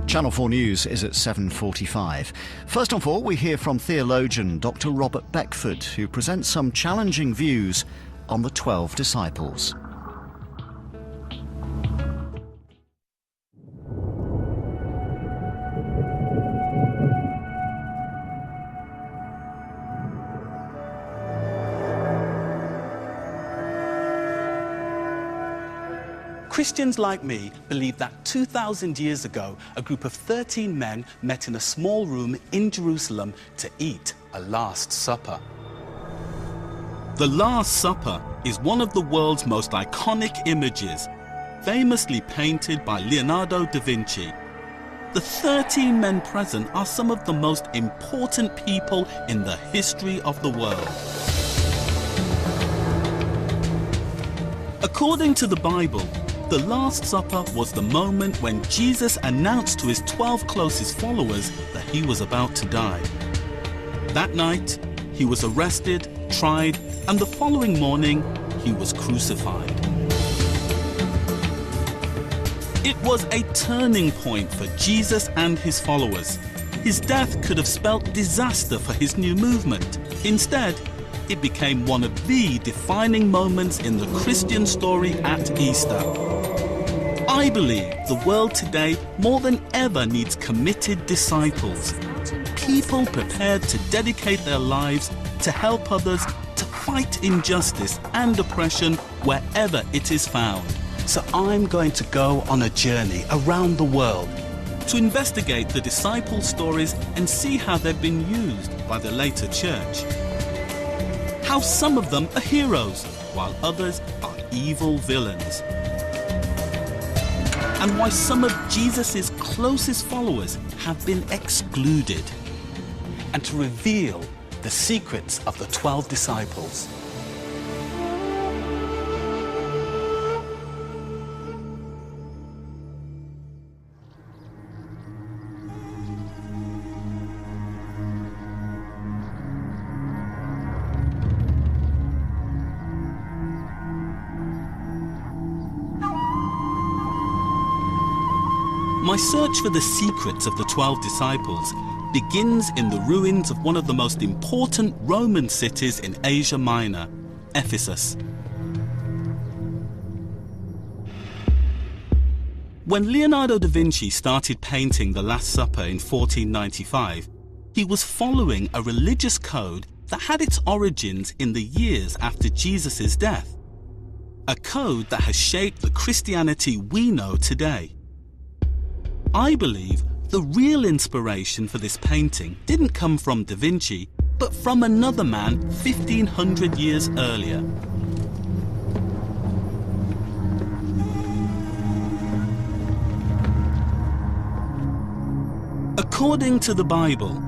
Channel 4 News is at 7:45. First of all, we hear from theologian Dr. Robert Beckford, who presents some challenging views on the 12 disciples. Christians like me believe that 2,000 years ago, a group of 13 men met in a small room in Jerusalem to eat a Last Supper. The Last Supper is one of the world's most iconic images, famously painted by Leonardo da Vinci. The 13 men present are some of the most important people in the history of the world. According to the Bible, the Last Supper was the moment when Jesus announced to his 12 closest followers that he was about to die. That night, he was arrested, tried, and the following morning, he was crucified. It was a turning point for Jesus and his followers. His death could have spelt disaster for his new movement. Instead, it became one of the defining moments in the Christian story at Easter. I believe the world today more than ever needs committed disciples, people prepared to dedicate their lives to help others, to fight injustice and oppression wherever it is found. So I'm going to go on a journey around the world to investigate the disciple stories and see how they've been used by the later church. How some of them are heroes, while others are evil villains. And why some of Jesus' closest followers have been excluded. And to reveal the secrets of the 12 disciples. My search for the secrets of the 12 disciples begins in the ruins of one of the most important Roman cities in Asia Minor, Ephesus. When Leonardo da Vinci started painting the Last Supper in 1495, he was following a religious code that had its origins in the years after Jesus' death. A code that has shaped the Christianity we know today. I believe the real inspiration for this painting didn't come from Da Vinci, but from another man 1,500 years earlier. According to the Bible,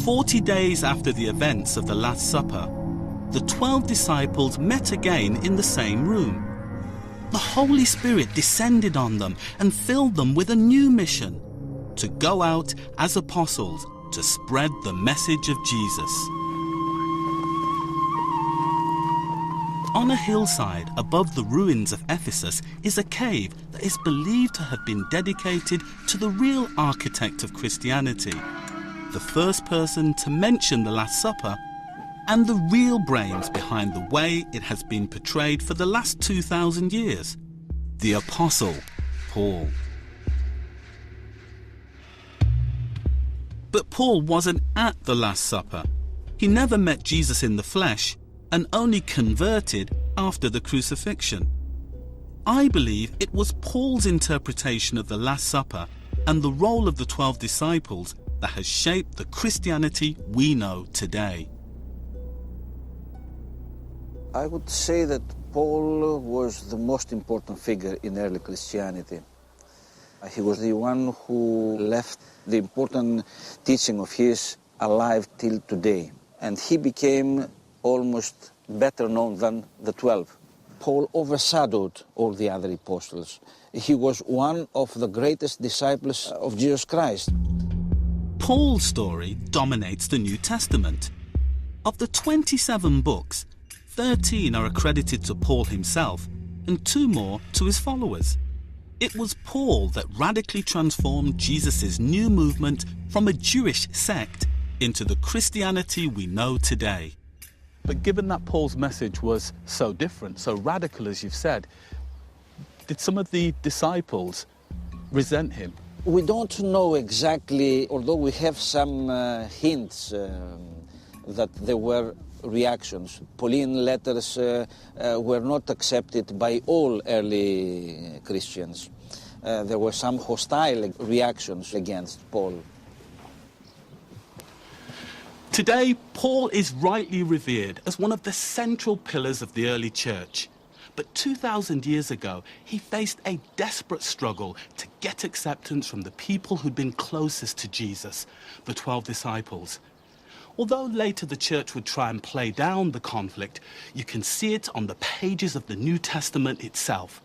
40 days after the events of the Last Supper, the 12 disciples met again in the same room. The Holy Spirit descended on them and filled them with a new mission: to go out as apostles to spread the message of Jesus. On a hillside above the ruins of Ephesus is a cave that is believed to have been dedicated to the real architect of Christianity, the first person to mention the Last Supper, and the real brains behind the way it has been portrayed for the last 2,000 years, the Apostle Paul. But Paul wasn't at the Last Supper. He never met Jesus in the flesh and only converted after the crucifixion. I believe it was Paul's interpretation of the Last Supper and the role of the 12 disciples that has shaped the Christianity we know today. I would say that Paul was the most important figure in early Christianity. He was the one who left the important teaching of his alive till today. And he became almost better known than the 12. Paul overshadowed all the other apostles. He was one of the greatest disciples of Jesus Christ. Paul's story dominates the New Testament. Of the 27 books, 13 are accredited to Paul himself and 2 more to his followers. It was Paul that radically transformed Jesus' new movement from a Jewish sect into the Christianity we know today. But given that Paul's message was so different, so radical, as you've said, did some of the disciples resent him? We don't know exactly, although we have some hints that there were reactions. Pauline letters were not accepted by all early Christians. There were some hostile reactions against Paul. Today, Paul is rightly revered as one of the central pillars of the early church. But 2,000 years ago, he faced a desperate struggle to get acceptance from the people who'd been closest to Jesus, the 12 disciples. Although later the church would try and play down the conflict, you can see it on the pages of the New Testament itself.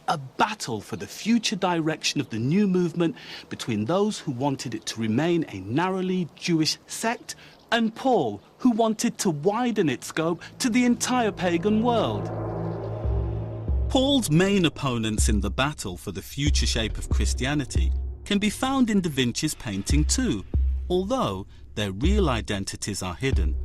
A battle for the future direction of the new movement between those who wanted it to remain a narrowly Jewish sect and Paul, who wanted to widen its scope to the entire pagan world. Paul's main opponents in the battle for the future shape of Christianity can be found in Da Vinci's painting too, although their real identities are hidden.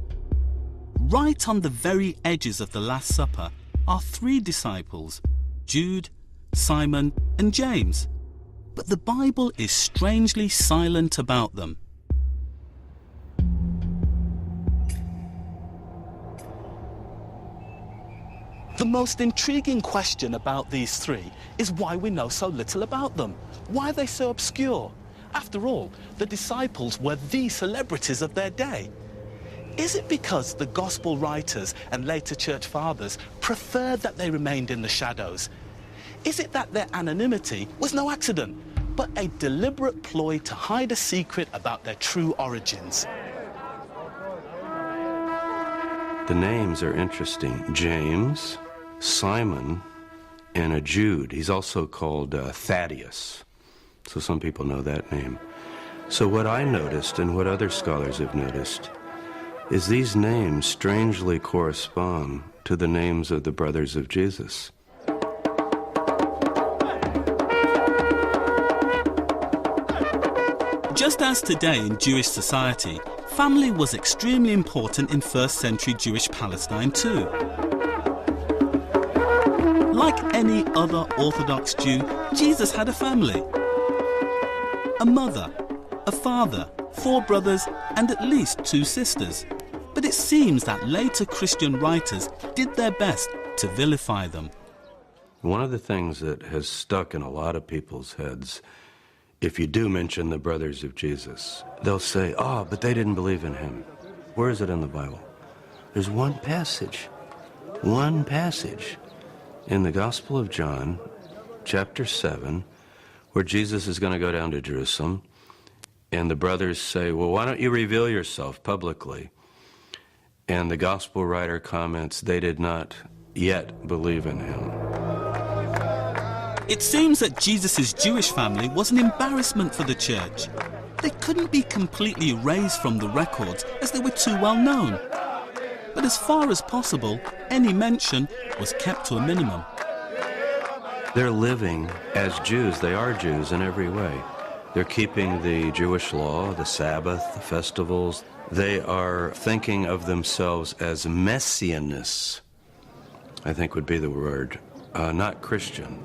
Right on the very edges of the Last Supper are 3 disciples, Jude, Simon, and James. But the Bible is strangely silent about them. The most intriguing question about these 3 is why we know so little about them. Why are they so obscure? After all, the disciples were the celebrities of their day. Is it because the gospel writers and later church fathers preferred that they remained in the shadows? Is it that their anonymity was no accident, but a deliberate ploy to hide a secret about their true origins? The names are interesting. James, Simon, and a Jude. He's also called Thaddeus. So some people know that name. So what I noticed, and what other scholars have noticed, is these names strangely correspond to the names of the brothers of Jesus. Just as today in Jewish society, family was extremely important in first-century Jewish Palestine too. Like any other Orthodox Jew, Jesus had a family. A mother, a father, 4 brothers, and at least 2 sisters. But it seems that later Christian writers did their best to vilify them. One of the things that has stuck in a lot of people's heads, if you do mention the brothers of Jesus, they'll say, oh, but they didn't believe in him. Where is it in the Bible? There's one passage in the Gospel of John, chapter 7, where Jesus is going to go down to Jerusalem, and the brothers say, well, why don't you reveal yourself publicly? And the gospel writer comments, they did not yet believe in him. It seems that Jesus' Jewish family was an embarrassment for the church. They couldn't be completely erased from the records as they were too well known. But as far as possible, any mention was kept to a minimum. They're living as Jews. They are Jews in every way. They're keeping the Jewish law, the Sabbath, the festivals. They are thinking of themselves as messianists, I think would be the word, not Christian.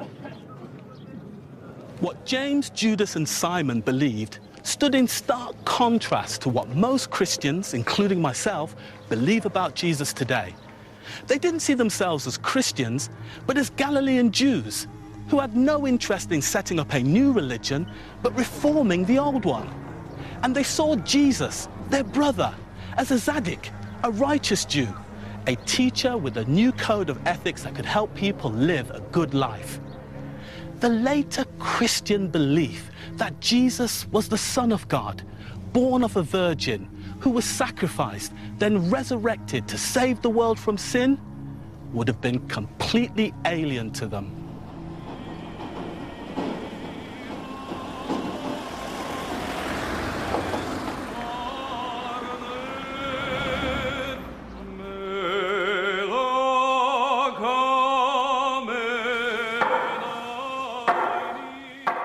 What James, Judas, and Simon believed stood in stark contrast to what most Christians, including myself, believe about Jesus today. They didn't see themselves as Christians, but as Galilean Jews who had no interest in setting up a new religion, but reforming the old one. And they saw Jesus, their brother, as a tzaddik, a righteous Jew, a teacher with a new code of ethics that could help people live a good life. The later Christian belief that Jesus was the Son of God, born of a virgin, who was sacrificed, then resurrected to save the world from sin, would have been completely alien to them.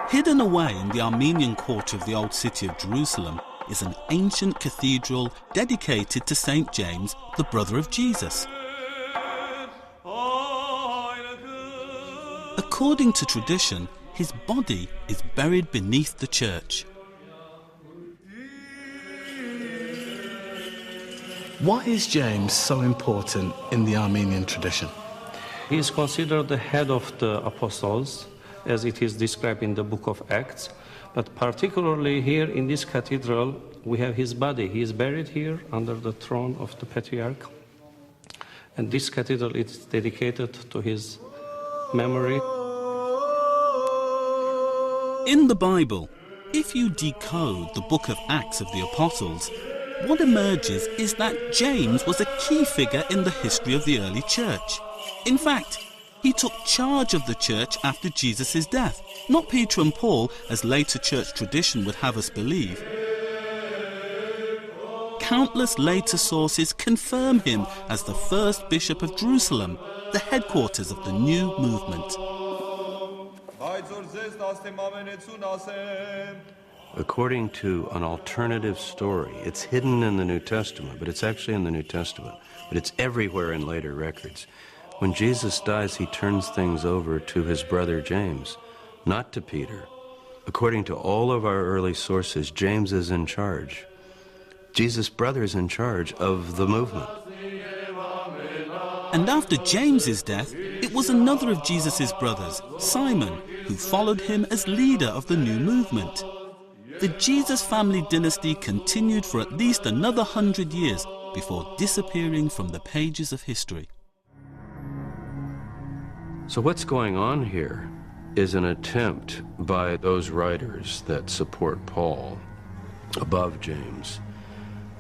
Hidden away in the Armenian quarter of the old city of Jerusalem is an ancient cathedral dedicated to St. James, the brother of Jesus. According to tradition, his body is buried beneath the church. Why is James so important in the Armenian tradition? He is considered the head of the apostles, as it is described in the book of Acts. But particularly here in this cathedral, we have his body. He is buried here under the throne of the patriarch. And this cathedral is dedicated to his memory. In the Bible, if you decode the book of Acts of the Apostles, what emerges is that James was a key figure in the history of the early church. In fact, he took charge of the church after Jesus' death, not Peter and Paul, as later church tradition would have us believe. Countless later sources confirm him as the first bishop of Jerusalem, the headquarters of the new movement. According to an alternative story, it's hidden in the New Testament, but it's actually in the New Testament, but it's everywhere in later records. When Jesus dies, he turns things over to his brother James, not to Peter. According to all of our early sources, James is in charge. Jesus' brother is in charge of the movement. And after James's death, it was another of Jesus' brothers, Simon, who followed him as leader of the new movement. The Jesus family dynasty continued for at least another 100 years before disappearing from the pages of history. So what's going on here is an attempt by those writers that support Paul above James.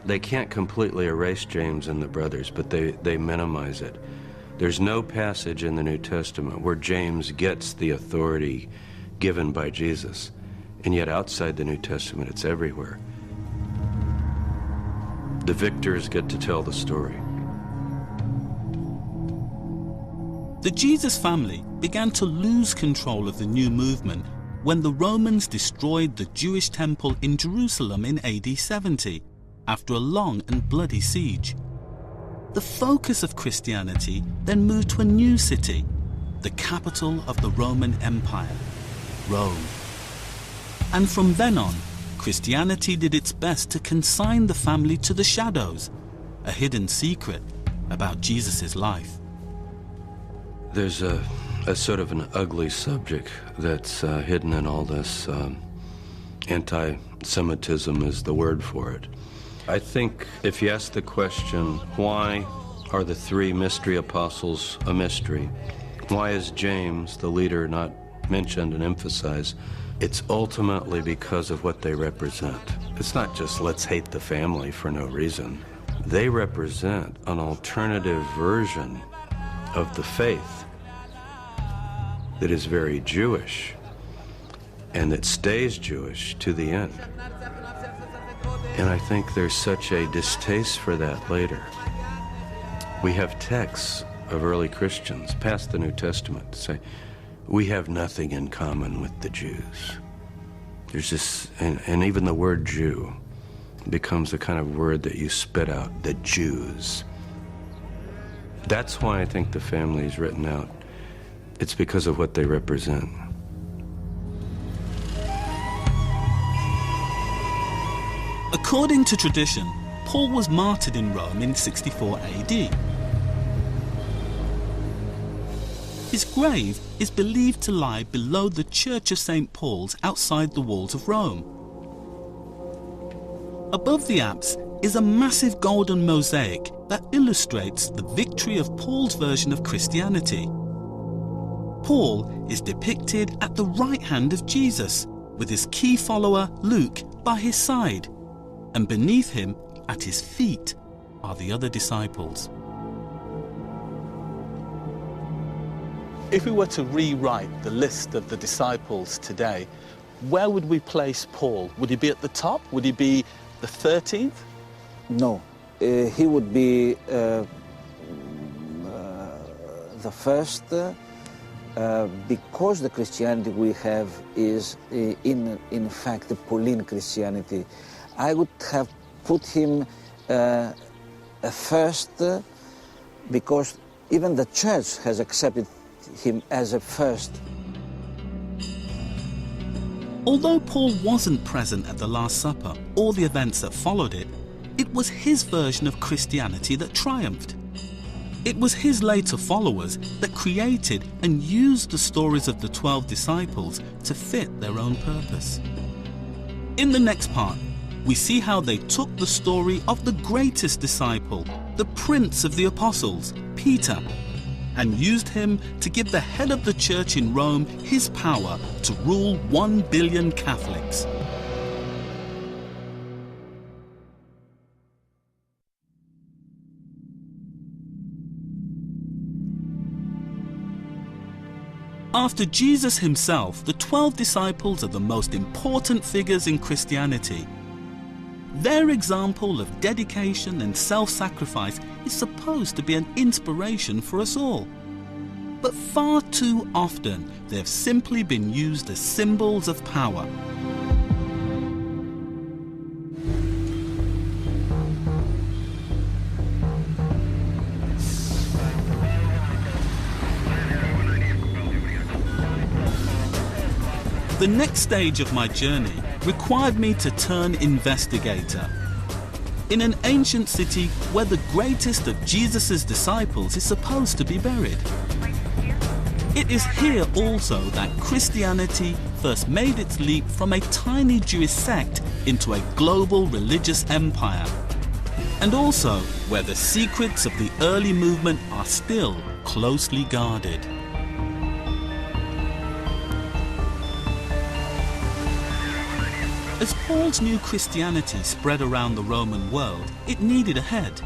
They can't completely erase James and the brothers, but they minimize it. There's no passage in the New Testament where James gets the authority given by Jesus, and yet outside the New Testament it's everywhere. The victors get to tell the story. The Jesus family began to lose control of the new movement when the Romans destroyed the Jewish temple in Jerusalem in AD 70 after a long and bloody siege. The focus of Christianity then moved to a new city, the capital of the Roman Empire, Rome. And from then on, Christianity did its best to consign the family to the shadows, a hidden secret about Jesus' life. There's a sort of an ugly subject that's hidden in all this. Anti-Semitism is the word for it. I think if you ask the question, why are the three mystery apostles a mystery? Why is James, the leader, not mentioned and emphasized? It's ultimately because of what they represent. It's not just let's hate the family for no reason. They represent an alternative version of the faith that is very Jewish and that stays Jewish to the end. And I think there's such a distaste for that later. We have texts of early Christians past the New Testament to say, we have nothing in common with the Jews. There's just, and even the word Jew becomes the kind of word that you spit out, the Jews. That's why I think the family is written out. It's because of what they represent. According to tradition, Paul was martyred in Rome in 64 AD. His grave is believed to lie below the Church of St. Paul's outside the walls of Rome. Above the apse is a massive golden mosaic that illustrates the victory of Paul's version of Christianity. Paul is depicted at the right hand of Jesus, with his key follower Luke by his side, and beneath him, at his feet, are the other disciples. If we were to rewrite the list of the disciples today, where would we place Paul? Would he be at the top? Would he be the 13th? No, he would be the first because the Christianity we have is in fact the Pauline Christianity, I would have put him first because even the church has accepted him as a first. Although Paul wasn't present at the Last Supper or the events that followed it, it was his version of Christianity that triumphed. It was his later followers that created and used the stories of the 12 disciples to fit their own purpose. In the next part, we see how they took the story of the greatest disciple, the prince of the apostles, Peter, and used him to give the head of the church in Rome his power to rule 1 billion Catholics. After Jesus himself, the 12 disciples are the most important figures in Christianity. Their example of dedication and self-sacrifice is supposed to be an inspiration for us all. But far too often, they have simply been used as symbols of power. The next stage of my journey required me to turn investigator. In an ancient city where the greatest of Jesus' disciples is supposed to be buried. It is here also that Christianity first made its leap from a tiny Jewish sect into a global religious empire. And also where the secrets of the early movement are still closely guarded. As Paul's new Christianity spread around the Roman world, it needed a head.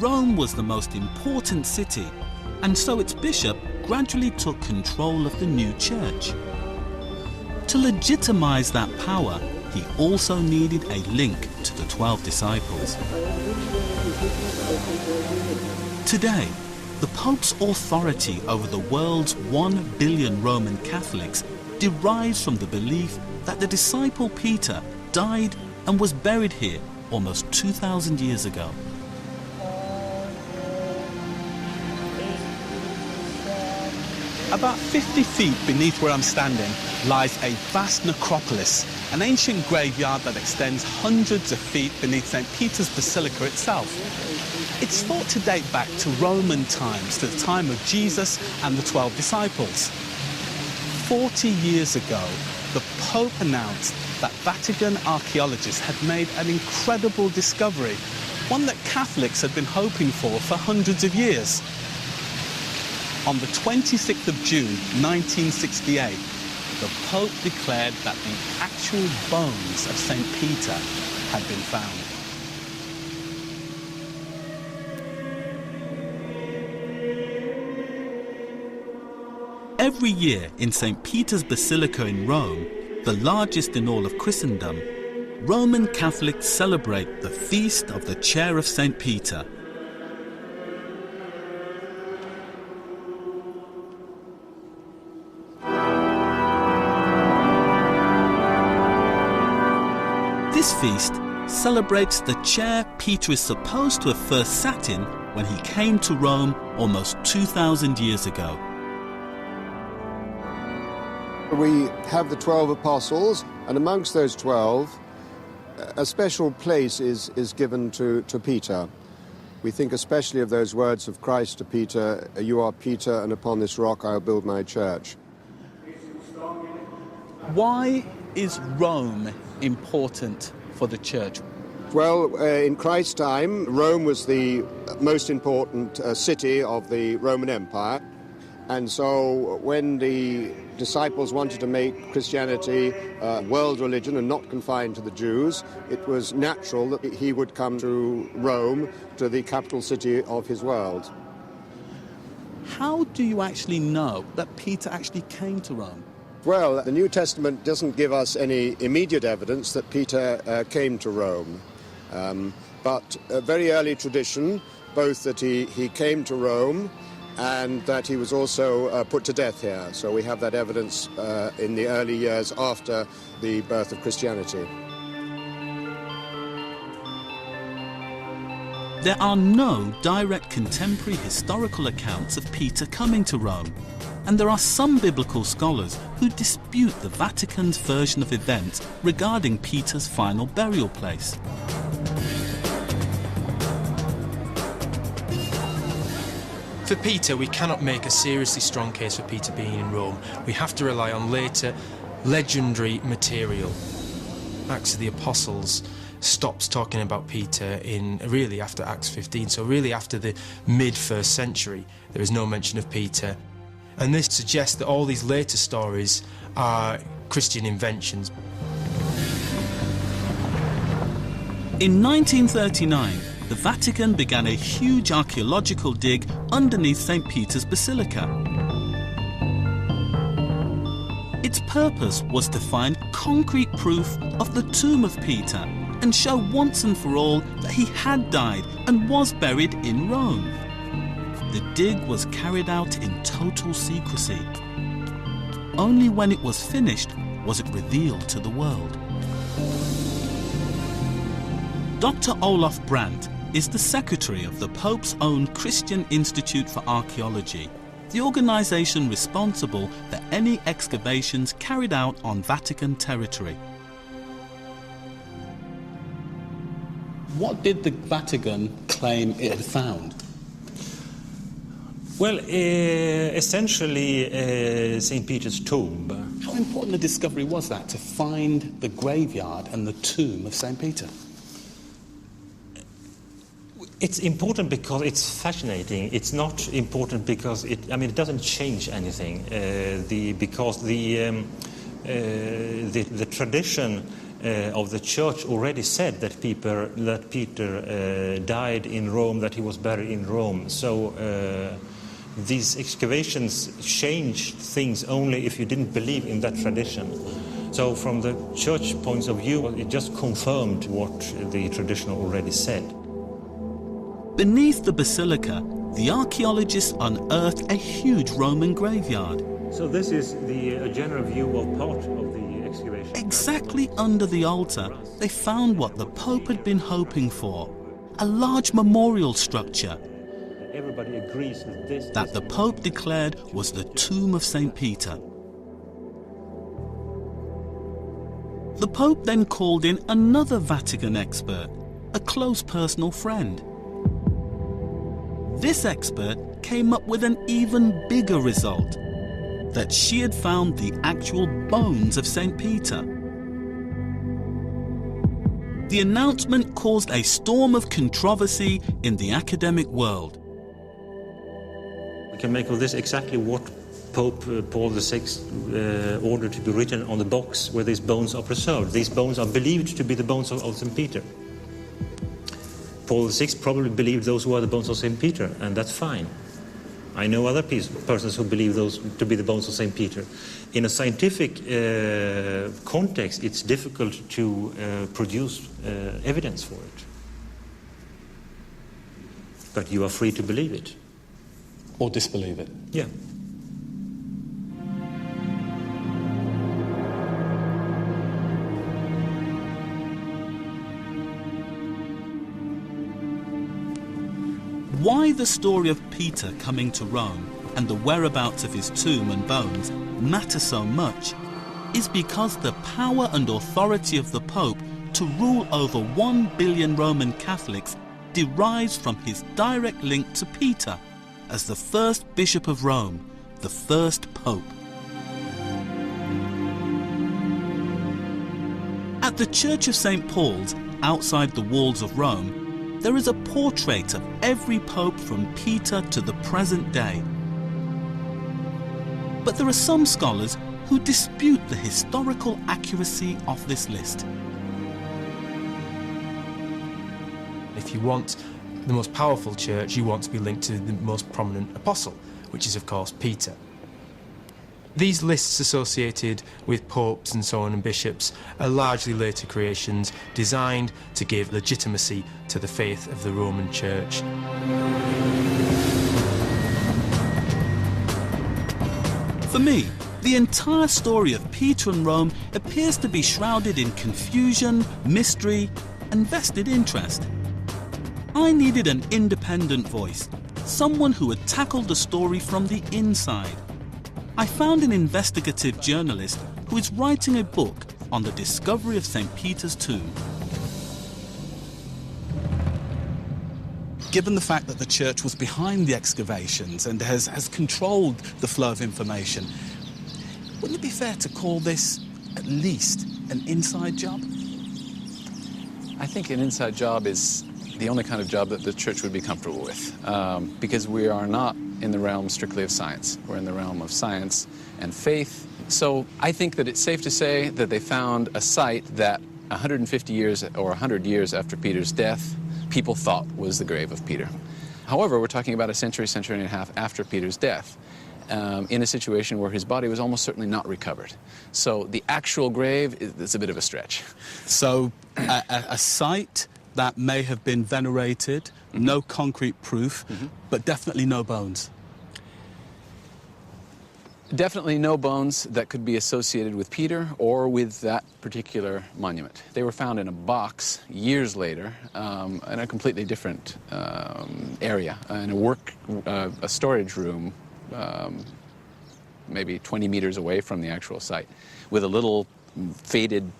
Rome was the most important city, and so its bishop gradually took control of the new church. To legitimize that power, he also needed a link to the 12 disciples. Today, the Pope's authority over the world's 1 billion Roman Catholics derives from the belief that the disciple Peter died and was buried here almost 2,000 years ago. About 50 feet beneath where I'm standing lies a vast necropolis, an ancient graveyard that extends hundreds of feet beneath St. Peter's Basilica itself. It's thought to date back to Roman times, to the time of Jesus and the 12 disciples. 40 years ago, the Pope announced that Vatican archaeologists had made an incredible discovery, one that Catholics had been hoping for hundreds of years. On the 26th of June 1968, the Pope declared that the actual bones of St. Peter had been found. Every year in St. Peter's Basilica in Rome, the largest in all of Christendom, Roman Catholics celebrate the Feast of the Chair of St. Peter. This feast celebrates the chair Peter is supposed to have first sat in when he came to Rome almost 2,000 years ago. We have the 12 apostles, and amongst those 12, a special place is given to Peter. We think especially of those words of Christ to Peter, "You are Peter, and upon this rock I will build my church." Why is Rome important for the church? Well, in Christ's time, Rome was the most important city of the Roman Empire. And so when the disciples wanted to make Christianity a world religion and not confined to the Jews, it was natural that he would come to Rome, to the capital city of his world. How do you actually know that Peter actually came to Rome? Well, the New Testament doesn't give us any immediate evidence that Peter came to Rome. But a very early tradition, both that he came to Rome and that he was also put to death here. So we have that evidence in the early years after the birth of Christianity. There are no direct contemporary historical accounts of Peter coming to Rome, and there are some biblical scholars who dispute the Vatican's version of events regarding Peter's final burial place. For Peter, we cannot make a seriously strong case for Peter being in Rome. We have to rely on later, legendary material. Acts of the Apostles stops talking about Peter in really after Acts 15, so really after the mid-1st century, there is no mention of Peter. And this suggests that all these later stories are Christian inventions. In 1939, the Vatican began a huge archaeological dig underneath St. Peter's Basilica. Its purpose was to find concrete proof of the tomb of Peter and show once and for all that he had died and was buried in Rome. The dig was carried out in total secrecy. Only when it was finished was it revealed to the world. Dr. Olaf Brandt is the secretary of the Pope's own Christian Institute for Archaeology, the organisation responsible for any excavations carried out on Vatican territory. What did the Vatican claim it had found? Well, essentially St. Peter's tomb. How important a discovery was that, to find the graveyard and the tomb of St. Peter? It's important because it's fascinating. It's not important because it doesn't change anything. Because the tradition of the Church already said that Peter died in Rome, that he was buried in Rome. So these excavations changed things only if you didn't believe in that tradition. So from the Church points of view, it just confirmed what the tradition already said. Beneath the basilica, the archaeologists unearthed a huge Roman graveyard. So this is the general view of part of the excavation. Exactly under the altar, they found what the Pope had been hoping for, a large memorial structure Everybody agrees that the Pope declared was the tomb of St. Peter. The Pope then called in another Vatican expert, a close personal friend. This expert came up with an even bigger result, that she had found the actual bones of St. Peter. The announcement caused a storm of controversy in the academic world. We can make of this exactly what Pope Paul VI ordered to be written on the box where these bones are preserved. These bones are believed to be the bones of St. Peter. Paul VI probably believed those were the bones of St. Peter, and that's fine. I know other persons who believe those to be the bones of St. Peter. In a scientific context, it's difficult to produce evidence for it. But you are free to believe it. Or disbelieve it? Yeah. Why the story of Peter coming to Rome and the whereabouts of his tomb and bones matter so much is because the power and authority of the Pope to rule over 1 billion Roman Catholics derives from his direct link to Peter as the first Bishop of Rome, the first Pope. At the Church of St. Paul's, outside the walls of Rome, there is a portrait of every pope from Peter to the present day. But there are some scholars who dispute the historical accuracy of this list. If you want the most powerful church, you want to be linked to the most prominent apostle, which is, of course, Peter. These lists associated with popes and so on and bishops are largely later creations designed to give legitimacy to the faith of the Roman Church. For me, the entire story of Peter and Rome appears to be shrouded in confusion, mystery, and vested interest. I needed an independent voice, someone who would tackle the story from the inside. I found an investigative journalist who is writing a book on the discovery of St. Peter's tomb. Given the fact that the church was behind the excavations and has controlled the flow of information, wouldn't it be fair to call this at least an inside job? I think an inside job is the only kind of job that the church would be comfortable with, because we are not in the realm strictly of science. We're in the realm of science and faith. So I think that it's safe to say that they found a site that 150 years or 100 years after Peter's death, people thought was the grave of Peter. However, we're talking about a century and a half after Peter's death, in a situation where his body was almost certainly not recovered. So the actual grave is a bit of a stretch. So a site that may have been venerated, no concrete proof, but definitely no bones. Definitely no bones that could be associated with Peter or with that particular monument. They were found in a box years later in a completely different area, in a storage room, maybe 20 meters away from the actual site, with a little faded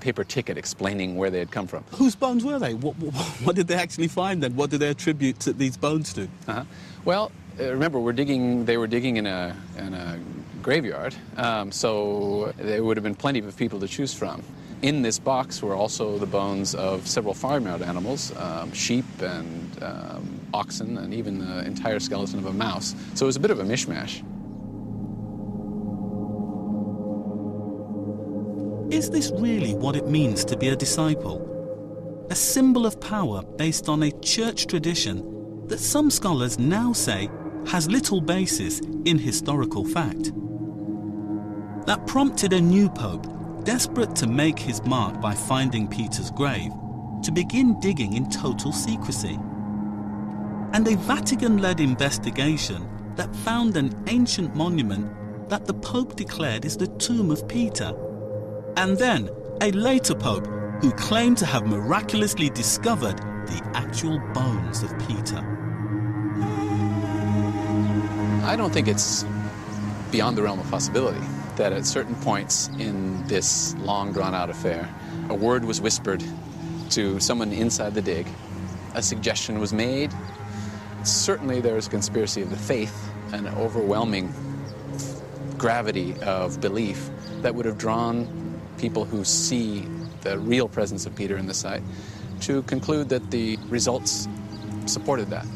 paper ticket explaining where they had come from. Whose bones were they? What did they actually find then? What did they attribute these bones to? Well, remember, they were digging in a graveyard, so there would have been plenty of people to choose from. In this box were also the bones of several farmyard animals, sheep and oxen, and even the entire skeleton of a mouse. So it was a bit of a mishmash. Is this really what it means to be a disciple? A symbol of power based on a church tradition that some scholars now say has little basis in historical fact. That prompted a new pope, desperate to make his mark by finding Peter's grave, to begin digging in total secrecy. And a Vatican-led investigation that found an ancient monument that the Pope declared is the tomb of Peter. And then a later pope who claimed to have miraculously discovered the actual bones of Peter. I don't think it's beyond the realm of possibility that at certain points in this long drawn-out affair, a word was whispered to someone inside the dig, a suggestion was made. Certainly there is a conspiracy of the faith, an overwhelming gravity of belief that would have drawn people who see the real presence of Peter in the site to conclude that the results supported that,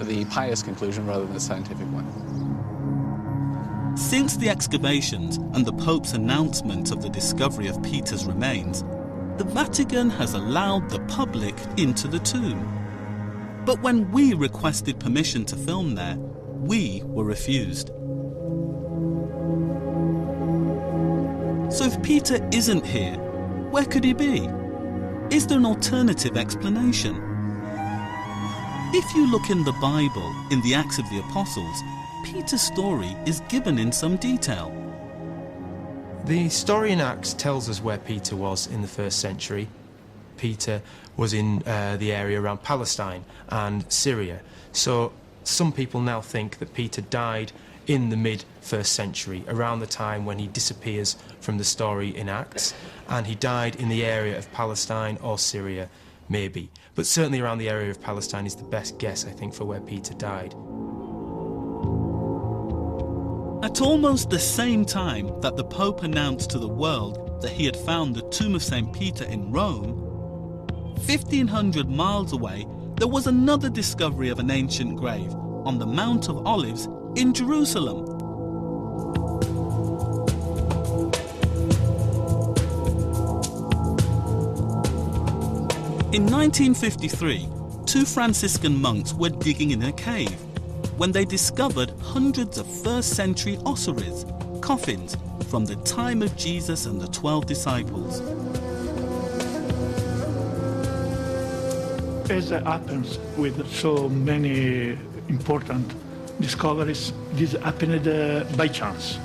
the pious conclusion rather than the scientific one. Since the excavations and the Pope's announcement of the discovery of Peter's remains, the Vatican has allowed the public into the tomb. But when we requested permission to film there, we were refused. So if Peter isn't here, where could he be? Is there an alternative explanation? If you look in the Bible, in the Acts of the Apostles, Peter's story is given in some detail. The story in Acts tells us where Peter was in the 1st century. Peter was in the area around Palestine and Syria. So some people now think that Peter died in the mid-1st century, around the time when he disappears from the story in Acts, and he died in the area of Palestine or Syria, maybe. But certainly around the area of Palestine is the best guess, I think, for where Peter died. At almost the same time that the Pope announced to the world that he had found the tomb of St. Peter in Rome, 1,500 miles away, there was another discovery of an ancient grave on the Mount of Olives in Jerusalem. In 1953, 2 Franciscan monks were digging in a cave when they discovered hundreds of 1st century ossuaries, coffins, from the time of Jesus and the 12 disciples. As happens with so many important discoveries, this happened by chance.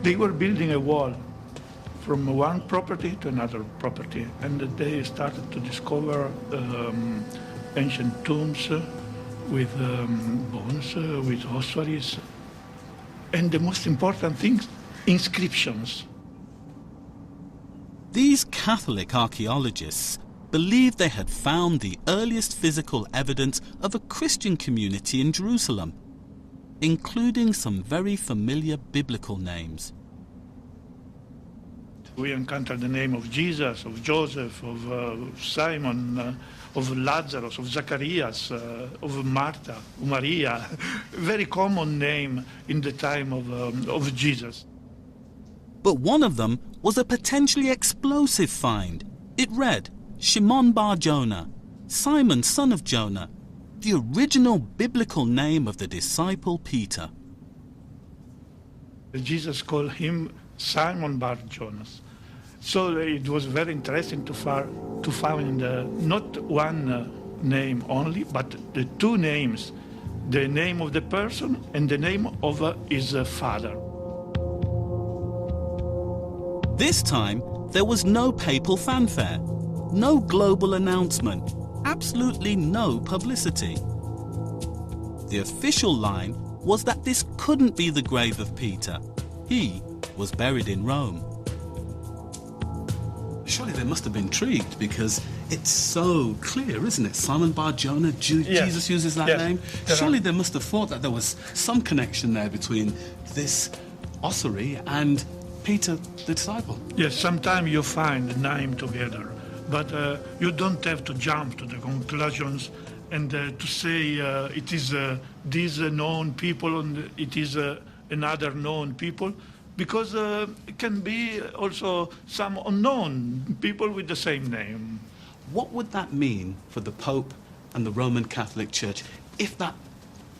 They were building a wall from one property to another property, and they started to discover ancient tombs with bones, with ossuaries, and the most important thing, inscriptions. These Catholic archaeologists believed they had found the earliest physical evidence of a Christian community in Jerusalem, including some very familiar biblical names. We encountered the name of Jesus, of Joseph, of Simon, of Lazarus, of Zacharias, of Martha, of Maria. Very common name in the time of Jesus. But one of them was a potentially explosive find. It read, Shimon bar Jonah, Simon son of Jonah, the original biblical name of the disciple Peter. Jesus called him Simon bar Jonas. So it was very interesting to find not one name only, but the two names, the name of the person and the name of his father. This time, there was no papal fanfare, no global announcement, absolutely no publicity. The official line was that this couldn't be the grave of Peter. He was buried in Rome. Surely they must have been intrigued because it's so clear, isn't it? Simon bar Jonah, Jesus uses that name. Surely they must have thought that there was some connection there between this ossuary and Peter the disciple. Yes, sometimes you find the name together, but you don't have to jump to the conclusions and to say it is these known people and it is another known people, because it can be also some unknown people with the same name. What would that mean for the Pope and the Roman Catholic Church if that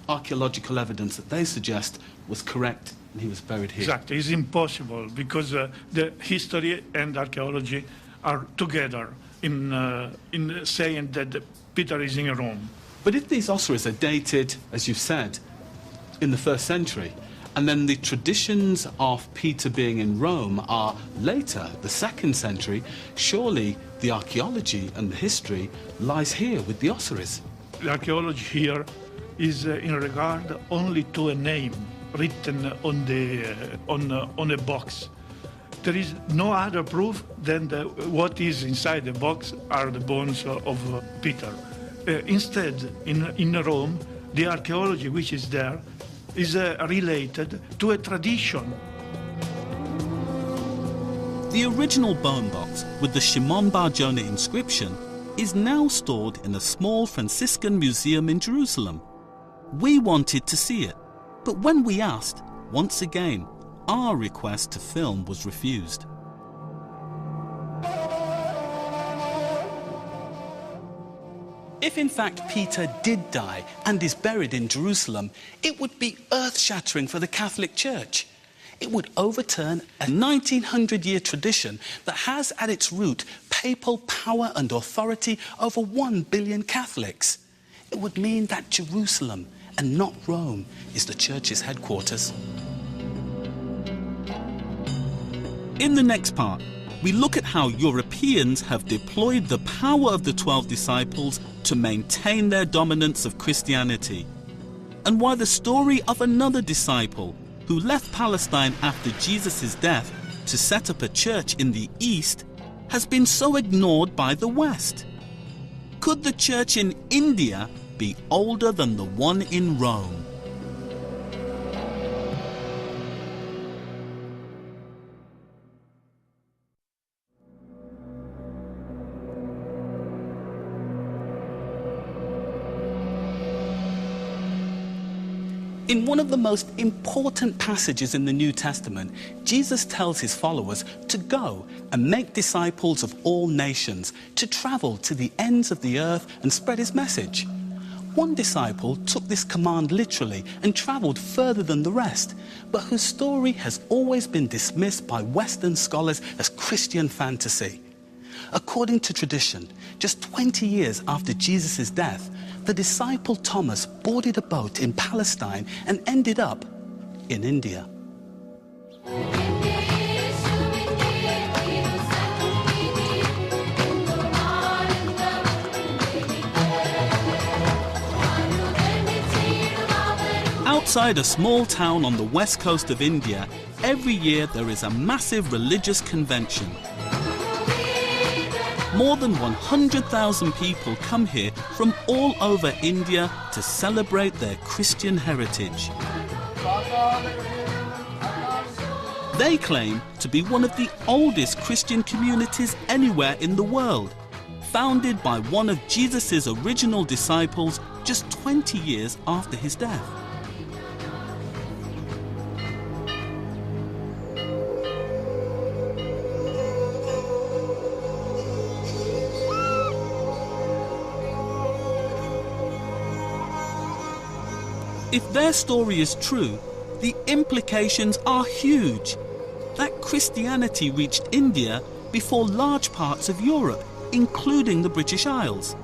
archaeological evidence that they suggest was correct and he was buried here? Exactly, it's impossible because the history and archaeology are together in saying that Peter is in Rome. But if these ossuaries are dated, as you've said, in the 1st century, and then the traditions of Peter being in Rome are later, the 2nd century, surely the archaeology and the history lies here with the ossuaries. The archaeology here is in regard only to a name written on a box. There is no other proof than what is inside the box are the bones of Peter. Instead, in Rome, the archaeology which is there is related to a tradition. The original bone box with the Shimon bar Jonah inscription is now stored in a small Franciscan museum in Jerusalem. We wanted to see it, but when we asked, once again, our request to film was refused. If in fact Peter did die and is buried in Jerusalem, it would be earth-shattering for the Catholic Church. It would overturn a 1900-year tradition that has at its root papal power and authority over 1 billion Catholics. It would mean that Jerusalem, and not Rome, is the Church's headquarters. In the next part, we look at how Europeans have deployed the power of the 12 disciples to maintain their dominance of Christianity, and why the story of another disciple who left Palestine after Jesus' death to set up a church in the East has been so ignored by the West. Could the church in India be older than the one in Rome? In one of the most important passages in the New Testament, Jesus tells his followers to go and make disciples of all nations, to travel to the ends of the earth and spread his message. One disciple took this command literally and traveled further than the rest, but whose story has always been dismissed by Western scholars as Christian fantasy. According to tradition, just 20 years after Jesus' death, the disciple Thomas boarded a boat in Palestine and ended up in India. Outside a small town on the west coast of India, every year there is a massive religious convention. More than 100,000 people come here from all over India to celebrate their Christian heritage. They claim to be one of the oldest Christian communities anywhere in the world, founded by one of Jesus' original disciples just 20 years after his death. If their story is true, the implications are huge. That Christianity reached India before large parts of Europe, including the British Isles.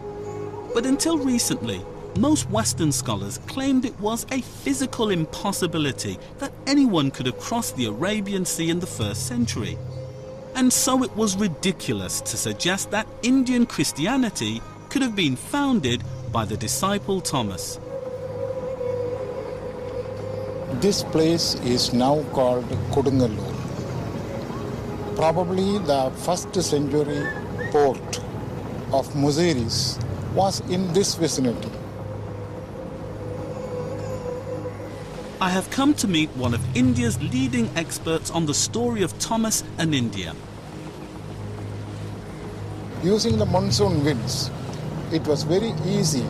But until recently, most Western scholars claimed it was a physical impossibility that anyone could have crossed the Arabian Sea in the 1st century. And so it was ridiculous to suggest that Indian Christianity could have been founded by the disciple Thomas. This place is now called Kodungalur. Probably the 1st century port of Muziris was in this vicinity. I have come to meet one of India's leading experts on the story of Thomas and India. Using the monsoon winds, it was very easy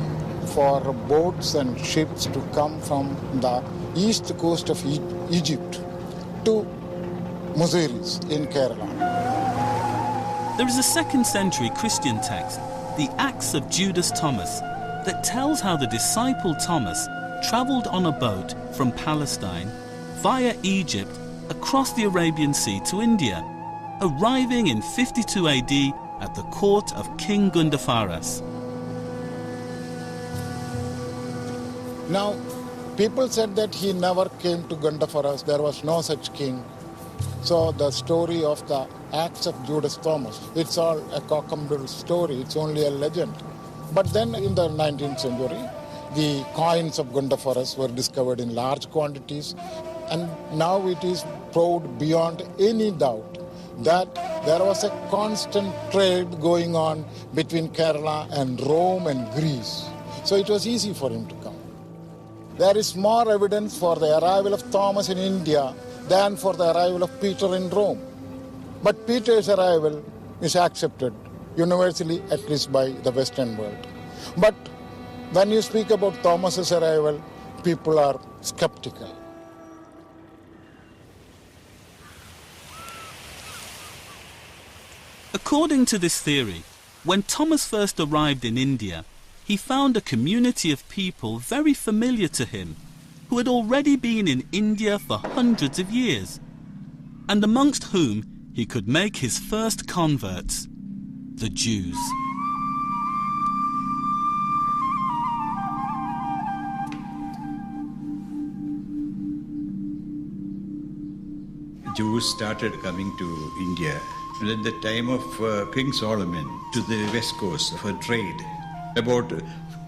for boats and ships to come from the east coast of Egypt to Muziris in Kerala. There is a 2nd century Christian text, the Acts of Judas Thomas, that tells how the disciple Thomas travelled on a boat from Palestine via Egypt across the Arabian Sea to India, arriving in 52 AD at the court of King Gundapharas. Now, people said that he never came to Gundapharas, there was no such king. So the story of the Acts of Judas Thomas, it's all a cock-and-bull story, it's only a legend. But then in the 19th century, the coins of Gundapharas were discovered in large quantities, and now it is proved beyond any doubt that there was a constant trade going on between Kerala and Rome and Greece. So it was easy for him to come. There is more evidence for the arrival of Thomas in India than for the arrival of Peter in Rome. But Peter's arrival is accepted universally, at least by the Western world. But when you speak about Thomas's arrival, people are skeptical. According to this theory, when Thomas first arrived in India, he found a community of people very familiar to him, who had already been in India for hundreds of years, and amongst whom he could make his first converts, the Jews. Jews started coming to India at the time of King Solomon to the west coast for trade. About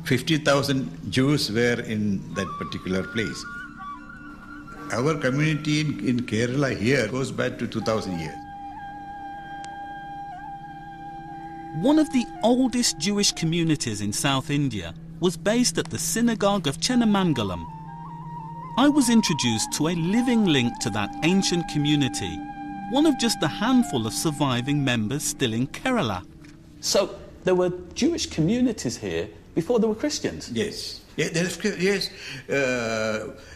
50,000 Jews were in that particular place. Our community in Kerala here goes back to 2,000 years. One of the oldest Jewish communities in South India was based at the synagogue of Chenamangalam. I was introduced to a living link to that ancient community, one of just a handful of surviving members still in Kerala. So there were Jewish communities here before there were Christians? Yes. Yes.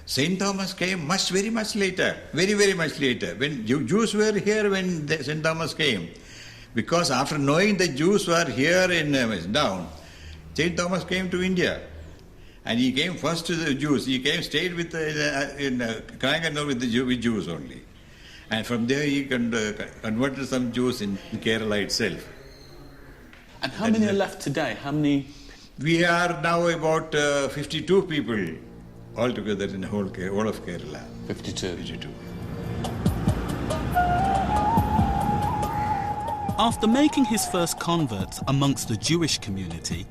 St. Thomas came very much later, very much later. When Jews were here when St. Thomas came. Because after knowing the Jews were here in down, St. Thomas came to India. And he came first to the Jews. He stayed with in Karanganur with Jews only. And from there he converted some Jews in Kerala itself. And how many are left today? How many? We are now about 52 people altogether in the whole of Kerala. 52. 52. After making his first converts amongst the Jewish community,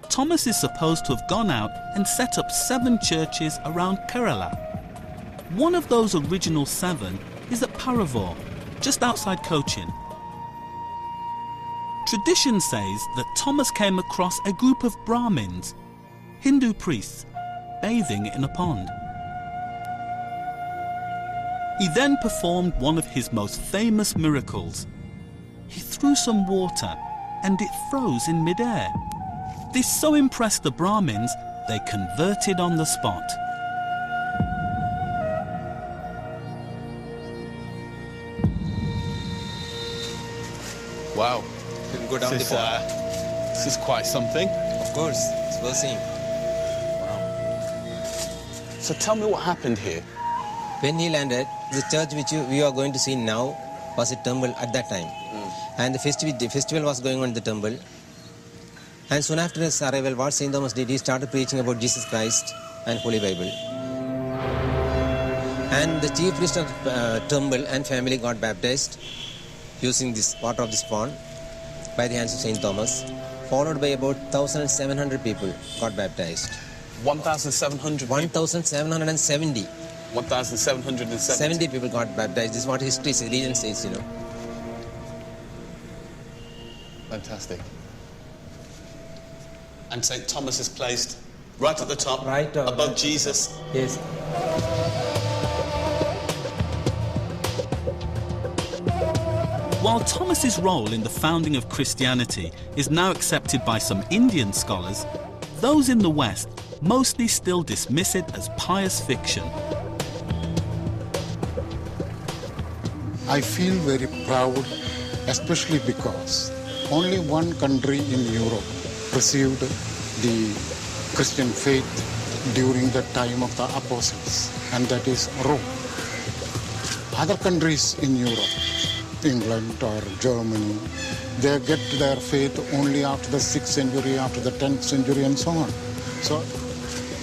Thomas is supposed to have gone out and set up 7 churches around Kerala. One of those original 7 is at Paravur, just outside Cochin. Tradition says that Thomas came across a group of Brahmins, Hindu priests, bathing in a pond. He then performed one of his most famous miracles. He threw some water and it froze in midair. This so impressed the Brahmins, they converted on the spot. Wow. You can go down the pond. This is quite something. Of course, it's worth seeing. So tell me what happened here. When he landed, the church which we are going to see now was a temple at that time. And the festival was going on in the temple. And soon after his arrival, what St. Thomas did, he started preaching about Jesus Christ and Holy Bible. And the chief priest of temple and family got baptized using this water of this pond by the hands of St. Thomas, followed by about 1,700 people got baptized. 1,700 people? 1,770. 1,770? 70 people got baptized. This is what history says, religion says, you know. Fantastic. And St. Thomas is placed right at the top, right above Jesus. Yes. While Thomas's role in the founding of Christianity is now accepted by some Indian scholars, those in the West mostly still dismiss it as pious fiction. I feel very proud, especially because only one country in Europe received the Christian faith during the time of the apostles, and that is Rome. Other countries in Europe, England or Germany, they get their faith only after the 6th century, after the 10th century and so on. So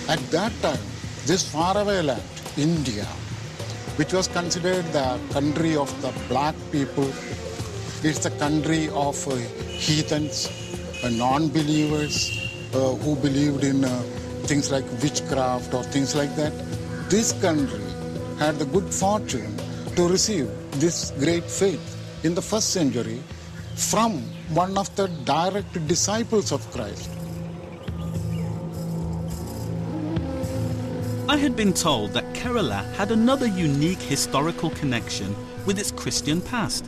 at that time, this faraway land, India, which was considered the country of the black people, it's the country of heathens, non-believers who believed in things like witchcraft or things like that. This country had the good fortune to receive this great faith in the 1st century from one of the direct disciples of Christ. I had been told that Kerala had another unique historical connection with its Christian past,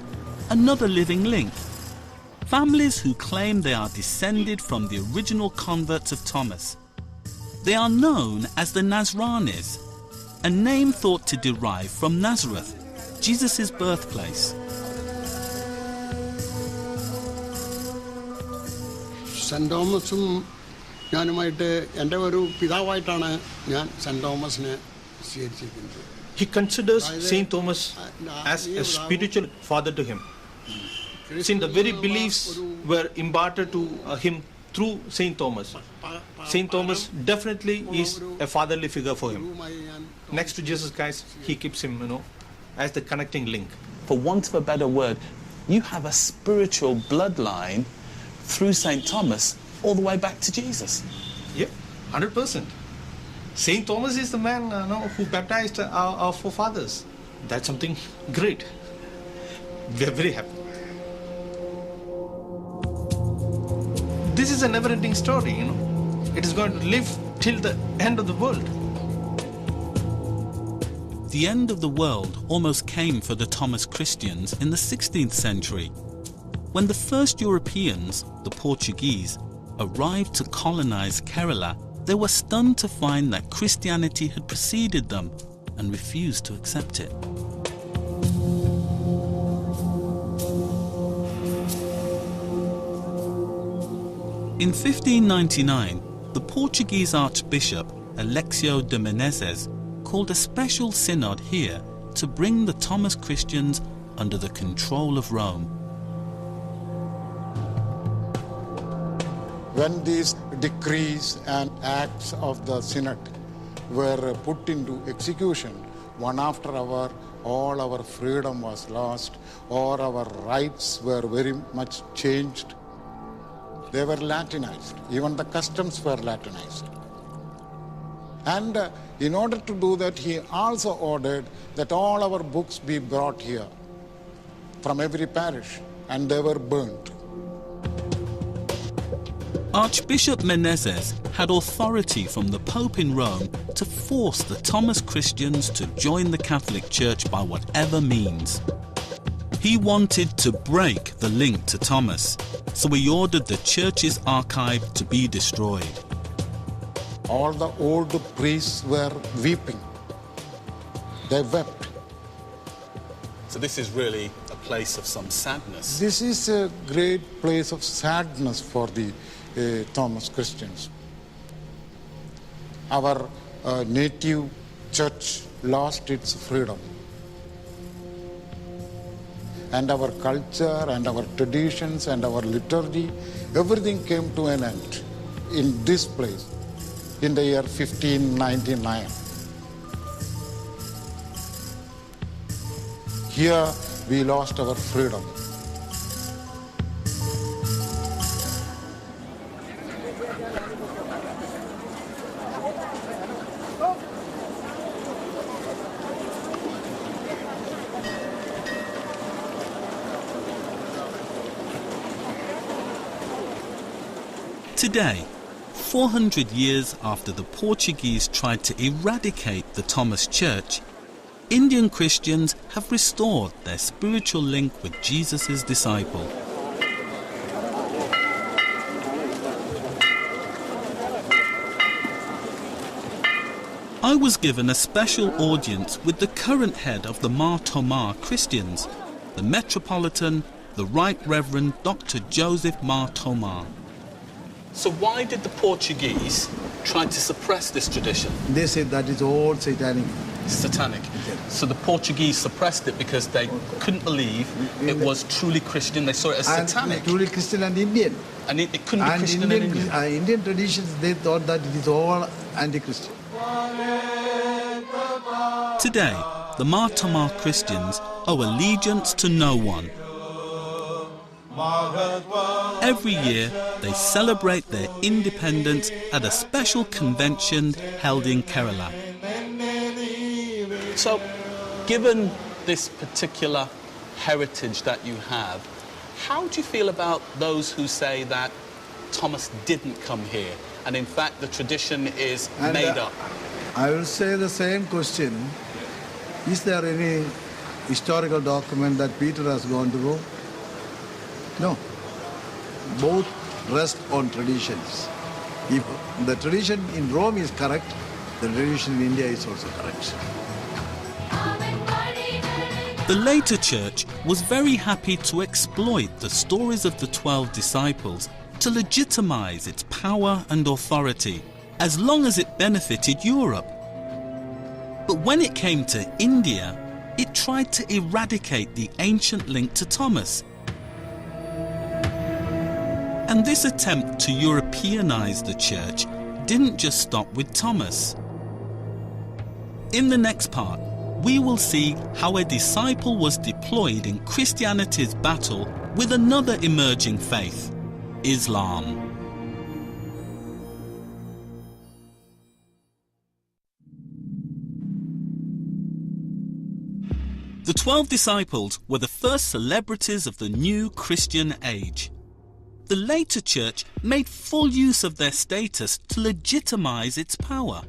another living link. Families who claim they are descended from the original converts of Thomas. They are known as the Nazranis, a name thought to derive from Nazareth, Jesus' birthplace. St. Thomasum ഞാനുമായിട്ട് എൻ്റെ ഒരു പിതാവായിട്ടാണ് ഞാൻ saint തോമസിനെ സ്വീകരിച്ചിരിക്കുന്നത്. He considers St. Thomas as a spiritual father to him, since the very beliefs were imparted to him through St. Thomas. St. Thomas definitely is a fatherly figure for him. Next to Jesus Christ, he keeps him, as the connecting link. For want of a better word, you have a spiritual bloodline through St. Thomas all the way back to Jesus. Yeah, 100%. St. Thomas is the man who baptized our forefathers. That's something great. We are very happy. This is a never-ending story, It is going to live till the end of the world. The end of the world almost came for the Thomas Christians in the 16th century. When the first Europeans, the Portuguese, arrived to colonize Kerala, they were stunned to find that Christianity had preceded them and refused to accept it. In 1599, the Portuguese Archbishop Alexio de Menezes called a special synod here to bring the Thomas Christians under the control of Rome. When these decrees and acts of the Synod were put into execution, one after another, all our freedom was lost, all our rights were very much changed. They were Latinized. Even the customs were Latinized. And in order to do that, he also ordered that all our books be brought here from every parish, and they were burnt. Archbishop Menezes had authority from the Pope in Rome to force the Thomas Christians to join the Catholic Church by whatever means. He wanted to break the link to Thomas, so he ordered the church's archive to be destroyed. All the old priests were weeping. They wept. So this is really a place of some sadness. This is a great place of sadness for the Thomas Christians. Our native church lost its freedom. And our culture and our traditions and our liturgy, everything came to an end in this place in the year 1599. Here we lost our freedom. Today, 400 years after the Portuguese tried to eradicate the Thomas Church, Indian Christians have restored their spiritual link with Jesus' disciple. I was given a special audience with the current head of the Mar Thoma Christians, the Metropolitan, the Right Reverend Dr. Joseph Mar Thoma. So why did the Portuguese try to suppress this tradition? They said that is all satanic. Satanic. So the Portuguese suppressed it because they couldn't believe it was truly Christian. They saw it as satanic. Truly Christian and Indian. And it couldn't be Christian and Indian. Indian traditions, they thought that it is all anti-Christian. Today, the Mar Thoma Christians owe allegiance to no one. Every year, they celebrate their independence at a special convention held in Kerala. So, given this particular heritage that you have, how do you feel about those who say that Thomas didn't come here, and in fact the tradition is made up? I will say the same question. Is there any historical document that Peter has gone to Rome? No. Both rest on traditions. If the tradition in Rome is correct, the tradition in India is also correct. The later church was very happy to exploit the stories of the 12 disciples to legitimize its power and authority, as long as it benefited Europe. But when it came to India, it tried to eradicate the ancient link to Thomas. And this attempt to Europeanize the church didn't just stop with Thomas. In the next part, we will see how a disciple was deployed in Christianity's battle with another emerging faith, Islam. The 12 disciples were the first celebrities of the new Christian age. The later church made full use of their status to legitimize its power.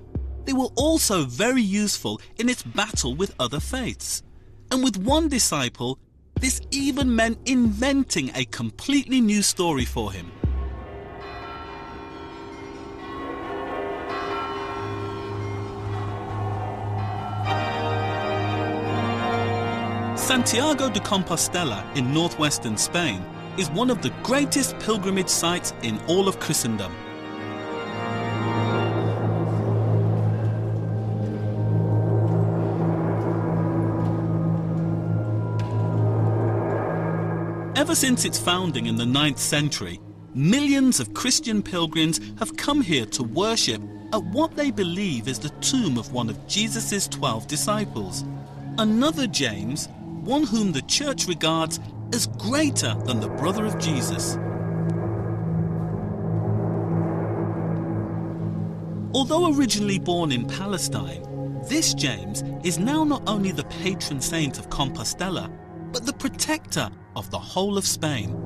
They were also very useful in its battle with other faiths. And with one disciple, this even meant inventing a completely new story for him. Santiago de Compostela in northwestern Spain is one of the greatest pilgrimage sites in all of Christendom. Ever since its founding in the 9th century, millions of Christian pilgrims have come here to worship at what they believe is the tomb of one of Jesus' 12 disciples. Another James, one whom the church regards as greater than the brother of Jesus. Although originally born in Palestine, this James is now not only the patron saint of Compostela, but the protector of the whole of Spain.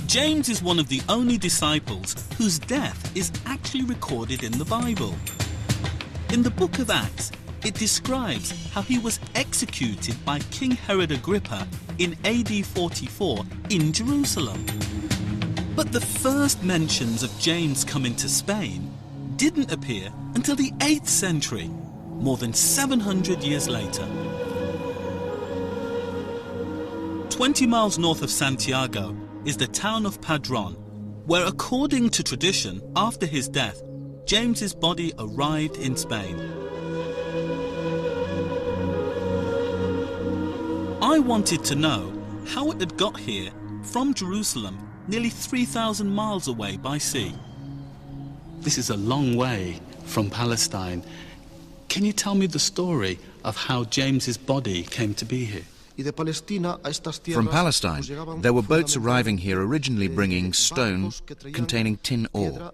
James is one of the only disciples whose death is actually recorded in the Bible. In the book of Acts, it describes how he was executed by King Herod Agrippa in AD 44 in Jerusalem. But the first mentions of James coming to Spain didn't appear until the 8th century, more than 700 years later. 20 miles north of Santiago is the town of Padron, where according to tradition, after his death, James's body arrived in Spain. I wanted to know how it had got here from Jerusalem, nearly 3,000 miles away by sea. This is a long way from Palestine. Can you tell me the story of how James's body came to be here? From Palestine, there were boats arriving here originally bringing stone containing tin ore.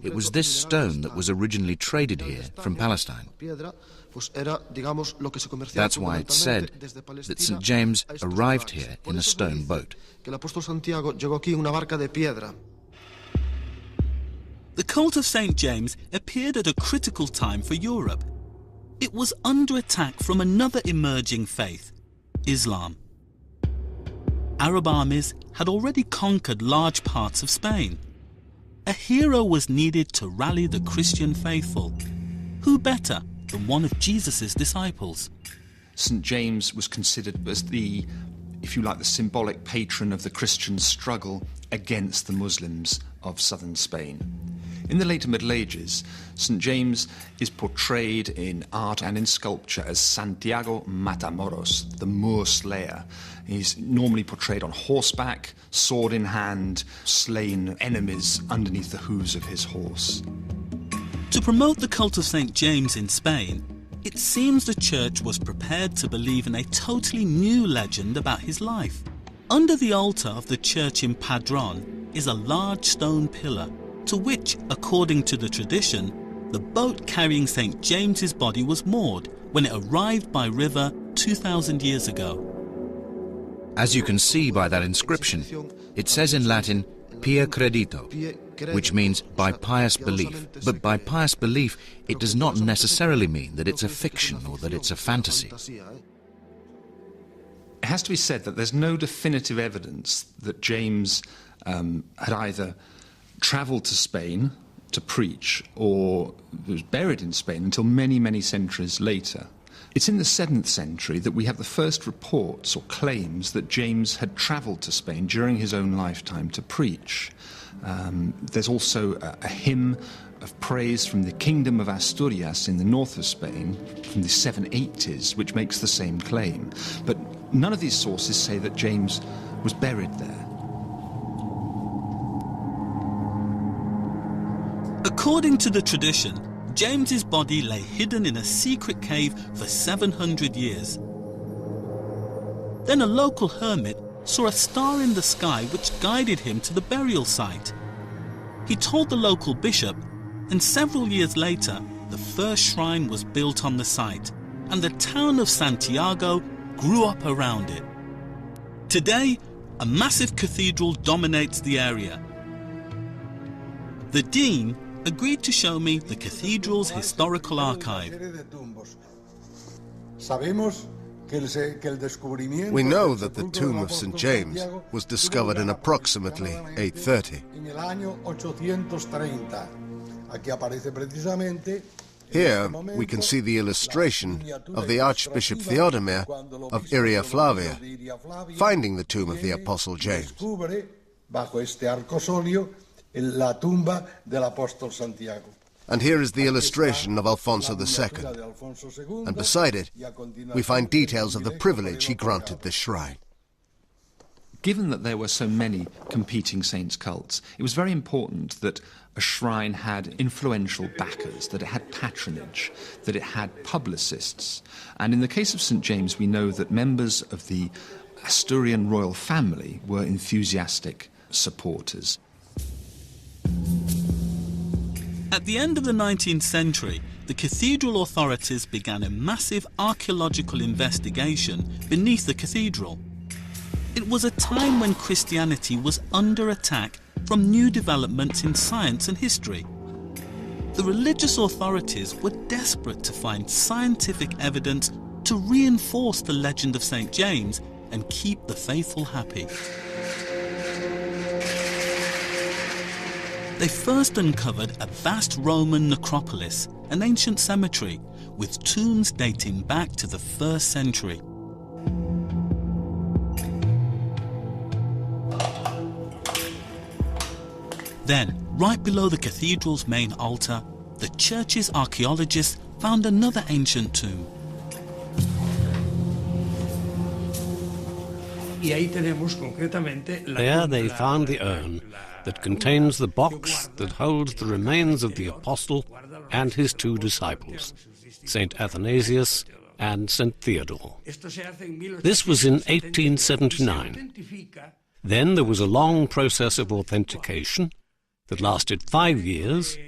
It was this stone that was originally traded here from Palestine. That's why it's said that St. James arrived here in a stone boat. The cult of St. James appeared at a critical time for Europe. It was under attack from another emerging faith, Islam. Arab armies had already conquered large parts of Spain. A hero was needed to rally the Christian faithful. Who better than one of Jesus' disciples? St. James was considered as the, if you like, the symbolic patron of the Christian struggle against the Muslims of southern Spain. In the later Middle Ages, St. James is portrayed in art and in sculpture as Santiago Matamoros, the Moor slayer. He's normally portrayed on horseback, sword in hand, slain enemies underneath the hooves of his horse. To promote the cult of St. James in Spain, it seems the church was prepared to believe in a totally new legend about his life. Under the altar of the church in Padron is a large stone pillar, to which, according to the tradition, the boat carrying St. James's body was moored when it arrived by river 2,000 years ago. As you can see by that inscription, it says in Latin, "Pia credito," which means by pious belief. But by pious belief, it does not necessarily mean that it's a fiction or that it's a fantasy. It has to be said that there's no definitive evidence that James had either travelled to Spain to preach or was buried in Spain until many, many centuries later. It's in the 7th century that we have the first reports or claims that James had travelled to Spain during his own lifetime to preach. There's also a hymn of praise from the Kingdom of Asturias in the north of Spain from the 780s, which makes the same claim. But none of these sources say that James was buried there. According to the tradition, James's body lay hidden in a secret cave for 700 years. Then a local hermit saw a star in the sky which guided him to the burial site. He told the local bishop, and several years later, the first shrine was built on the site, and the town of Santiago grew up around it. Today, a massive cathedral dominates the area. The dean agreed to show me the cathedral's historical archive. We know that the tomb of St. James was discovered in approximately 830. Here we can see the illustration of the Archbishop Theodomir of Iria Flavia finding the tomb of the Apostle James. la tumba del apóstol Santiago. And here is the illustration of Alfonso II. And beside it, we find details of the privilege he granted this shrine. Given that there were so many competing saints' cults, it was very important that a shrine had influential backers, that it had patronage, that it had publicists. And in the case of St. James, we know that members of the Asturian royal family were enthusiastic supporters. At the end of the 19th century, the cathedral authorities began a massive archaeological investigation beneath the cathedral. It was a time when Christianity was under attack from new developments in science and history. The religious authorities were desperate to find scientific evidence to reinforce the legend of St. James and keep the faithful happy. They first uncovered a vast Roman necropolis, an ancient cemetery, with tombs dating back to the 1st century. Then, right below the cathedral's main altar, the church's archaeologists found another ancient tomb. There they found the urn that contains the box that holds the remains of the apostle and his 2 disciples, St. Athanasius and St. Theodore. This was in 1879. Then there was a long process of authentication that lasted 5 years,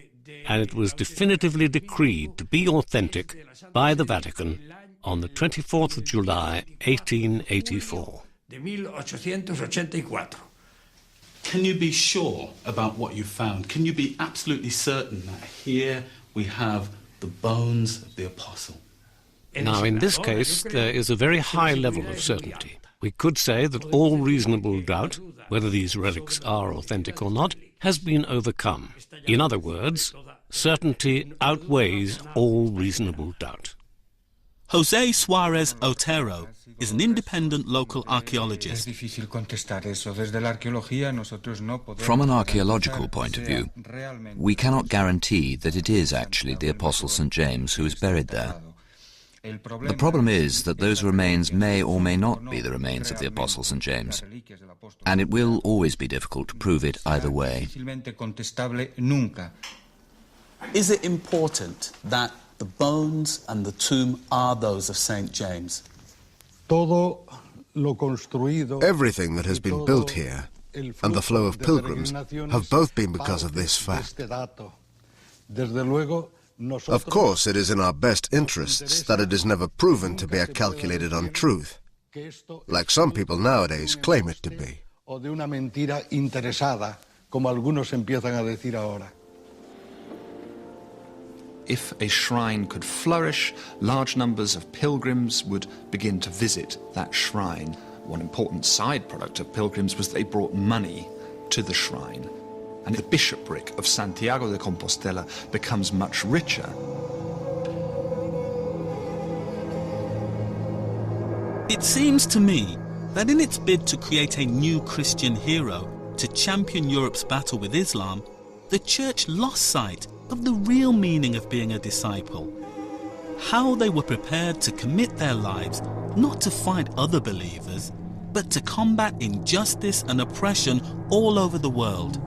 and it was definitively decreed to be authentic by the Vatican on the 24th of July, 1884. Can you be sure about what you found? Can you be absolutely certain that here we have the bones of the apostle? Now, in this case, there is a very high level of certainty. We could say that all reasonable doubt, whether these relics are authentic or not, has been overcome. In other words, certainty outweighs all reasonable doubt. Jose Suarez Otero is an independent local archaeologist. From an archaeological point of view, we cannot guarantee that it is actually the Apostle St. James who is buried there. The problem is that those remains may or may not be the remains of the Apostle St. James, and it will always be difficult to prove it either way. Is it important that the bones and the tomb are those of St. James? Everything that has been built here and the flow of pilgrims have both been because of this fact. Of course, it is in our best interests that it is never proven to be a calculated untruth, like some people nowadays claim it to be. If a shrine could flourish, large numbers of pilgrims would begin to visit that shrine. One important side product of pilgrims was they brought money to the shrine. And the bishopric of Santiago de Compostela becomes much richer. It seems to me that in its bid to create a new Christian hero to champion Europe's battle with Islam, the Church lost sight of the real meaning of being a disciple. How they were prepared to commit their lives not to fight other believers, but to combat injustice and oppression all over the world.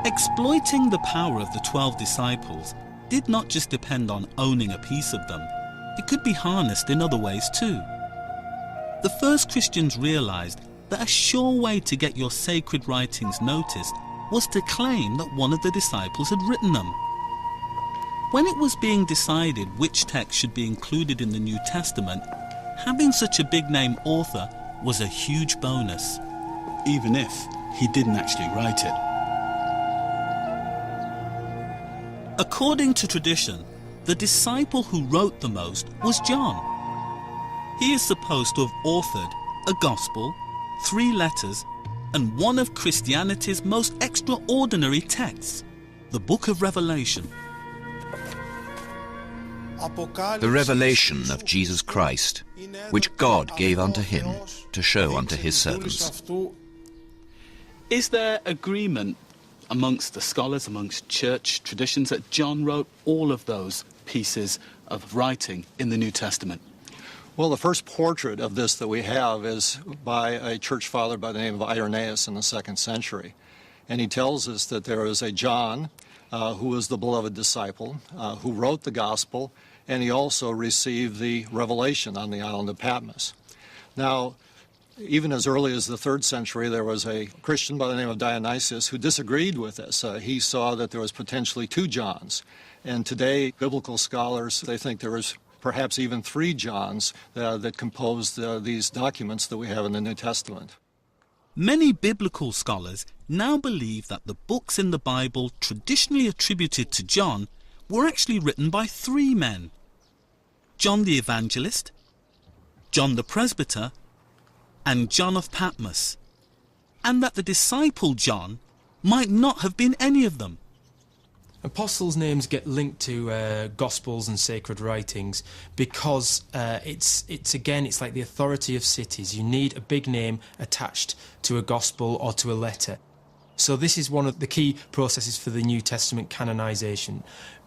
Exploiting the power of the 12 disciples did not just depend on owning a piece of them. It could be harnessed in other ways too. The first Christians realized that a sure way to get your sacred writings noticed was to claim that one of the disciples had written them. When it was being decided which text should be included in the New Testament, having such a big-name author was a huge bonus, even if he didn't actually write it. According to tradition, the disciple who wrote the most was John. He is supposed to have authored a gospel, 3 letters, and one of Christianity's most extraordinary texts, the Book of Revelation. the revelation of Jesus Christ, which God gave unto him to show unto his servants. Is there agreement amongst the scholars, amongst church traditions, that John wrote all of those pieces of writing in the New Testament? Well, the first portrait of this that we have is by a church father by the name of Irenaeus in the 2nd century. And he tells us that there is a John who was the beloved disciple, who wrote the gospel, and he also received the revelation on the island of Patmos. Now, even as early as the 3rd century, there was a Christian by the name of Dionysius who disagreed with this. He saw that there was potentially 2 Johns. And today, biblical scholars, they think there was perhaps even 3 Johns that composed these documents that we have in the New Testament. Many biblical scholars now believe that the books in the Bible traditionally attributed to John were actually written by 3 men: John the Evangelist, John the Presbyter, and John of Patmos, and that the disciple John might not have been any of them. Apostles' names get linked to Gospels and sacred writings because it's like the authority of cities. You need a big name attached to a Gospel or to a letter. So this is one of the key processes for the New Testament canonization,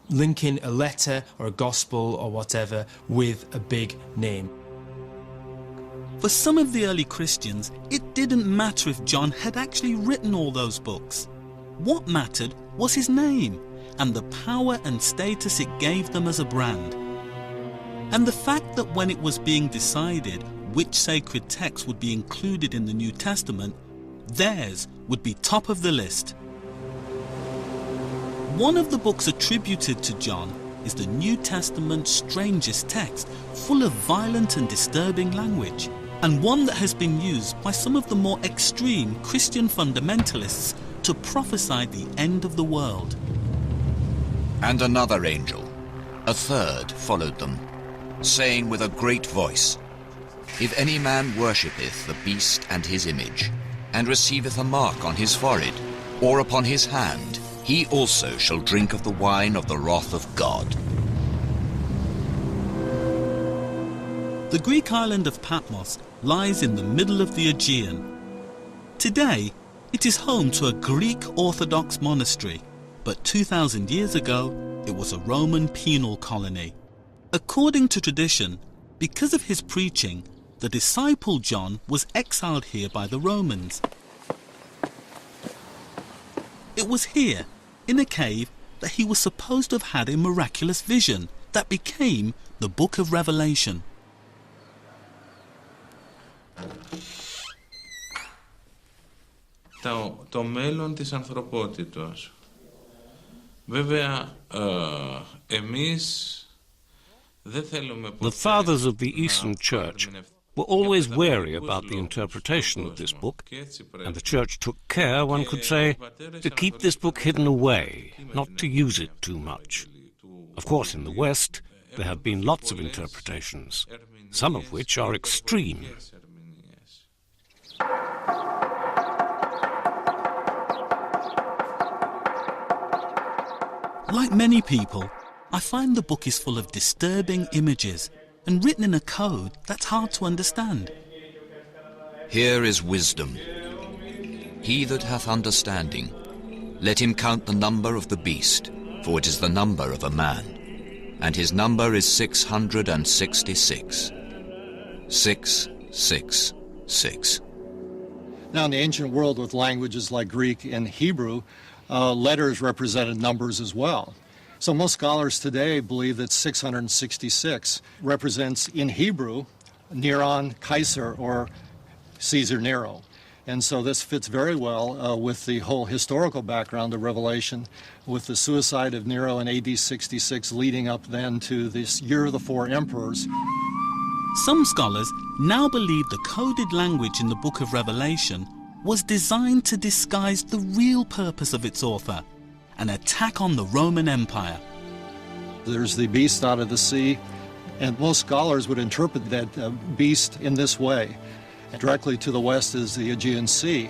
linking a letter or a Gospel or whatever with a big name. For some of the early Christians, it didn't matter if John had actually written all those books. What mattered was his name and the power and status it gave them as a brand. And the fact that when it was being decided which sacred text would be included in the New Testament, theirs would be top of the list. One of the books attributed to John is the New Testament's strangest text, full of violent and disturbing language, and one that has been used by some of the more extreme Christian fundamentalists to prophesy the end of the world. And another angel, a third, followed them, saying with a great voice, If any man worshippeth the beast and his image, and receiveth a mark on his forehead, or upon his hand, he also shall drink of the wine of the wrath of God. The Greek island of Patmos lies in the middle of the Aegean. Today, it is home to a Greek Orthodox monastery, but 2,000 years ago, it was a Roman penal colony. According to tradition, because of his preaching, the disciple John was exiled here by the Romans. It was here, in a cave, that he was supposed to have had a miraculous vision that became the Book of Revelation. Το μέλλον της ανθρωπότητος. Βέβαια, εμείς δεν θέλουμε ποτέ... The fathers of the Eastern Church were always wary about the interpretation of this book, and the Church took care, one could say, to keep this book hidden away, not to use it too much. Of course, in the West, there have been lots of interpretations, some of which are extreme. Like many people, I find the book is full of disturbing images and written in a code that's hard to understand. Here is wisdom. He that hath understanding, let him count the number of the beast, for it is the number of a man, and his number is 666. 666. Now, in the ancient world with languages like Greek and Hebrew, letters represented numbers as well. So most scholars today believe that 666 represents, in Hebrew, Neron Kaiser, or Caesar Nero. And so this fits very well with the whole historical background of Revelation, with the suicide of Nero in AD 66 leading up then to this Year of the Four Emperors. Some scholars now believe the coded language in the Book of Revelation was designed to disguise the real purpose of its author, an attack on the Roman Empire. There's the beast out of the sea, and most scholars would interpret that beast in this way. Directly to the west is the Aegean Sea,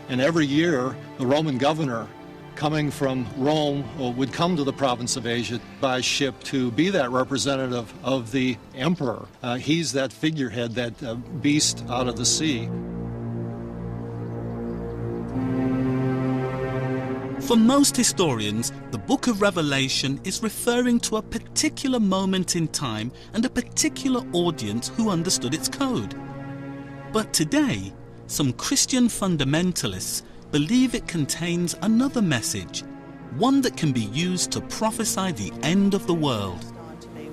and every year the Roman governor coming from Rome would come to the province of Asia by ship to be that representative of the emperor. He's that figurehead, that beast out of the sea. For most historians, the book of Revelation is referring to a particular moment in time and a particular audience who understood its code. But today, some Christian fundamentalists believe it contains another message, one that can be used to prophesy the end of the world.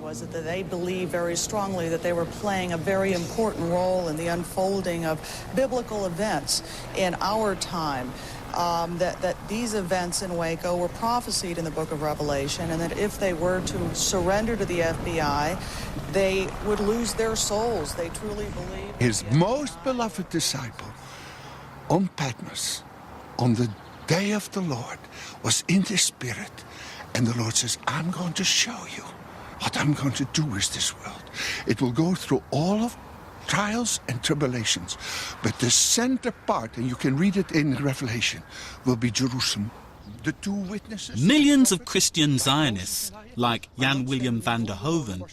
Was that they believe very strongly that they were playing a very important role in the unfolding of biblical events in our time. That these events in Waco were prophesied in the book of Revelation, and that if they were to surrender to the FBI, they would lose their souls. They truly believe. His most beloved disciple on Patmos, on the day of the Lord, was in the Spirit, and the Lord says, I'm going to show you what I'm going to do with this world. It will go through all of trials and tribulations, but the center part, and you can read it in Revelation, will be Jerusalem. The two witnesses. Millions of Christian Zionists, like Jan William van der Hoeven,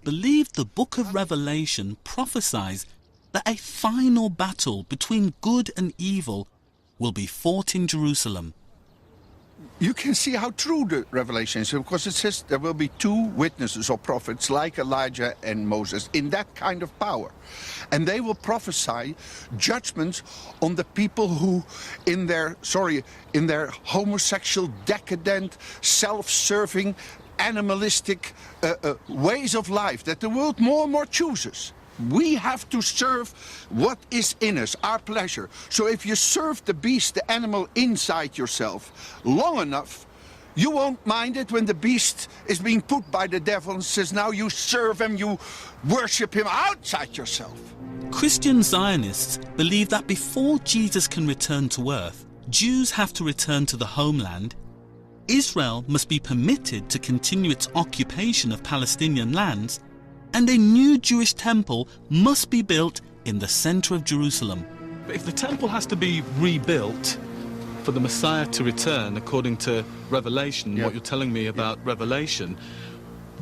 believe the book of Revelation prophesies that a final battle between good and evil will be fought in Jerusalem. You can see how true the Revelation is, because it says there will be two witnesses or prophets like Elijah and Moses in that kind of power. And they will prophesy judgments on the people who, in their homosexual, decadent, self-serving, animalistic ways of life that the world more and more chooses. We have to serve what is in us, our pleasure. So if you serve the beast, the animal inside yourself, long enough, you won't mind it when the beast is being put by the devil and says, now you serve him, you worship him outside yourself. Christian Zionists believe that before Jesus can return to earth, Jews have to return to the homeland, Israel must be permitted to continue its occupation of Palestinian lands, and a new Jewish temple must be built in the center of Jerusalem. But if the temple has to be rebuilt for the Messiah to return, according to Revelation, what you're telling me about Revelation,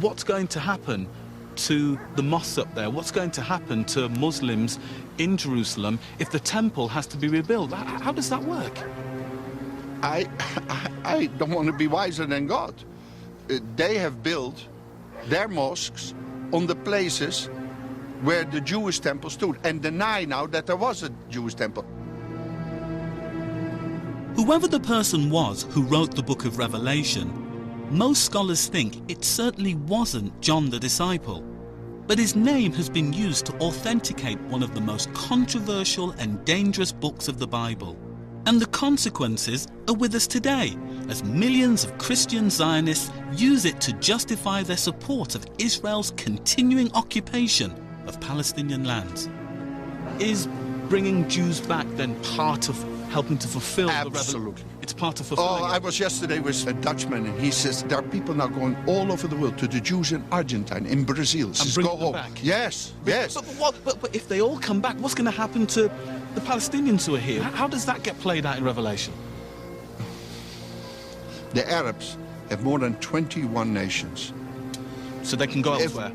what's going to happen to the mosques up there? What's going to happen to Muslims in Jerusalem if the temple has to be rebuilt? How does that work? I don't want to be wiser than God. They have built their mosques on the places where the Jewish temple stood, and deny now that there was a Jewish temple. Whoever the person was who wrote the book of Revelation, most scholars think it certainly wasn't John the disciple, but his name has been used to authenticate one of the most controversial and dangerous books of the Bible. And the consequences are with us today, as millions of Christian Zionists use it to justify their support of Israel's continuing occupation of Palestinian lands. Is bringing Jews back then part of helping to fulfill the Absolutely. It's part of fulfilling I was yesterday with a Dutchman, and he says there are people now going all over the world, to the Jews in Argentina, in Brazil. And says, bring go them home. back. Yes, yes. But if they all come back, what's going to happen to the Palestinians who are here? How does that get played out in Revelation? The Arabs have more than 21 nations. So they can go elsewhere?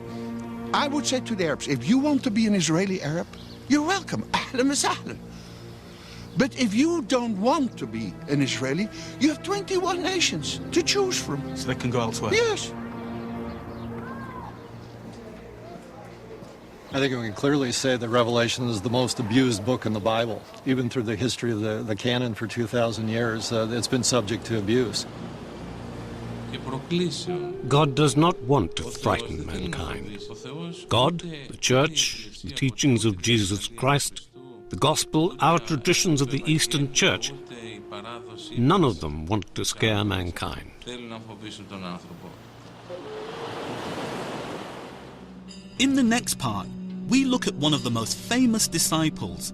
I would say to the Arabs, if you want to be an Israeli Arab, you're welcome. Ahlan wa sahlan. But if you don't want to be an Israeli, you have 21 nations to choose from. So they can go elsewhere? Yes. I think we can clearly say that Revelation is the most abused book in the Bible. Even through the history of the canon for 2,000 years, it's been subject to abuse. God does not want to frighten mankind. God, the Church, the teachings of Jesus Christ, the Gospel, our traditions of the Eastern Church, none of them want to scare mankind. In the next part, we look at one of the most famous disciples,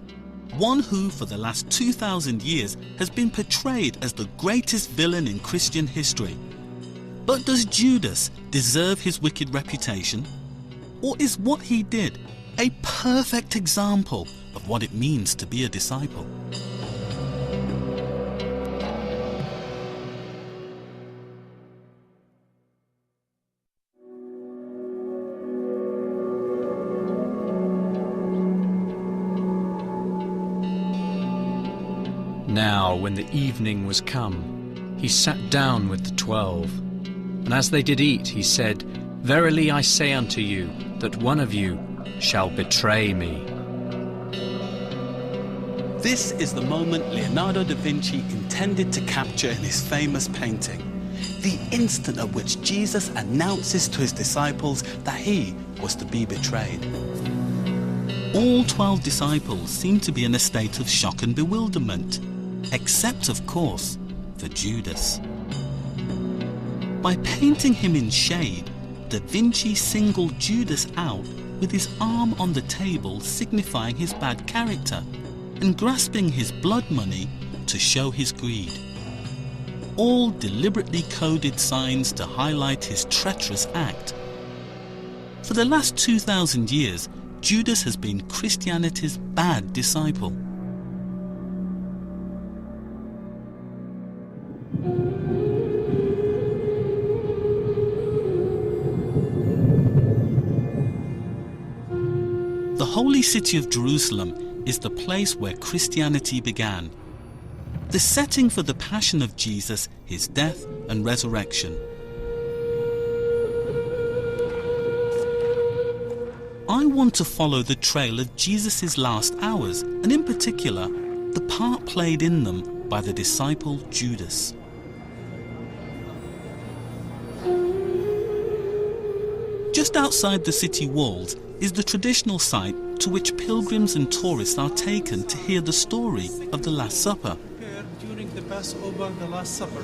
one who for the last 2,000 years has been portrayed as the greatest villain in Christian history. But does Judas deserve his wicked reputation? Or is what he did a perfect example of what it means to be a disciple? Now, when the evening was come, he sat down with the 12. And as they did eat, he said, Verily I say unto you, that one of you shall betray me. This is the moment Leonardo da Vinci intended to capture in his famous painting. The instant at which Jesus announces to his disciples that he was to be betrayed. All 12 disciples seem to be in a state of shock and bewilderment, except, of course, for Judas. By painting him in shade, Da Vinci singled Judas out with his arm on the table signifying his bad character and grasping his blood money to show his greed. All deliberately coded signs to highlight his treacherous act. For the last 2,000 years, Judas has been Christianity's bad disciple. The holy city of Jerusalem is the place where Christianity began. The setting for the passion of Jesus, his death and resurrection. I want to follow the trail of Jesus' last hours, and in particular, the part played in them by the disciple Judas. Just outside the city walls is the traditional site to which pilgrims and tourists are taken to hear the story of the Last Supper. During the Passover, the Last Supper.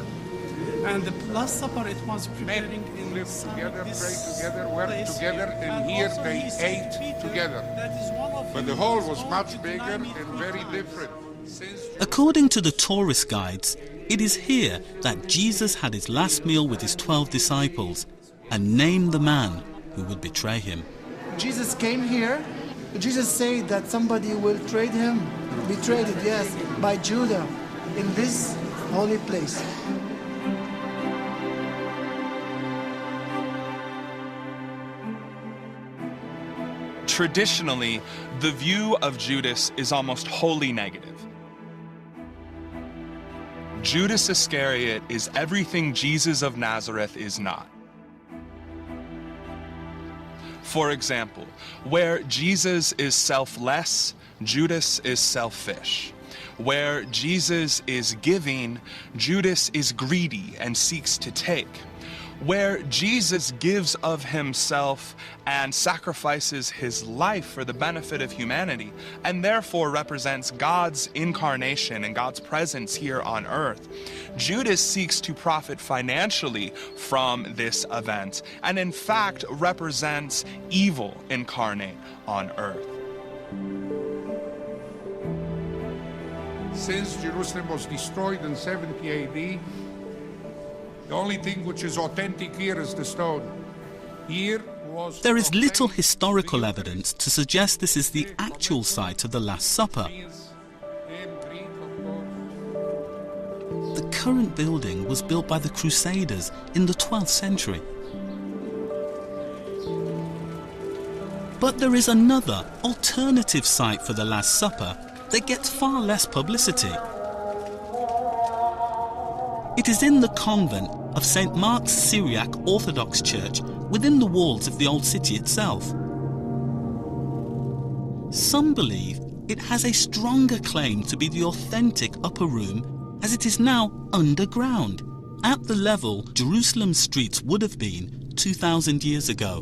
And the Last Supper, it was preparing in lived together, prayed together, worked together, and here they ate together. But the hall was much bigger and very different. According to the tourist guides, it is here that Jesus had his last meal with his 12 disciples and named the man who would betray him. Jesus came here. Jesus said that somebody will trade him, betrayed it, yes, by Judah in this holy place. Traditionally, the view of Judas is almost wholly negative. Judas Iscariot is everything Jesus of Nazareth is not. For example, where Jesus is selfless, Judas is selfish. Where Jesus is giving, Judas is greedy and seeks to take. Where Jesus gives of himself and sacrifices his life for the benefit of humanity, and therefore represents God's incarnation and God's presence here on earth, Judas seeks to profit financially from this event, and in fact represents evil incarnate on earth. Since Jerusalem was destroyed in 70 AD, the only thing which is authentic here is the stone. Here was... There is little historical evidence to suggest this is the actual site of the Last Supper. The current building was built by the Crusaders in the 12th century. But there is another, alternative site for the Last Supper that gets far less publicity. It is in the convent of St. Mark's Syriac Orthodox Church within the walls of the old city itself. Some believe it has a stronger claim to be the authentic upper room, as it is now underground, at the level Jerusalem's streets would have been 2,000 years ago.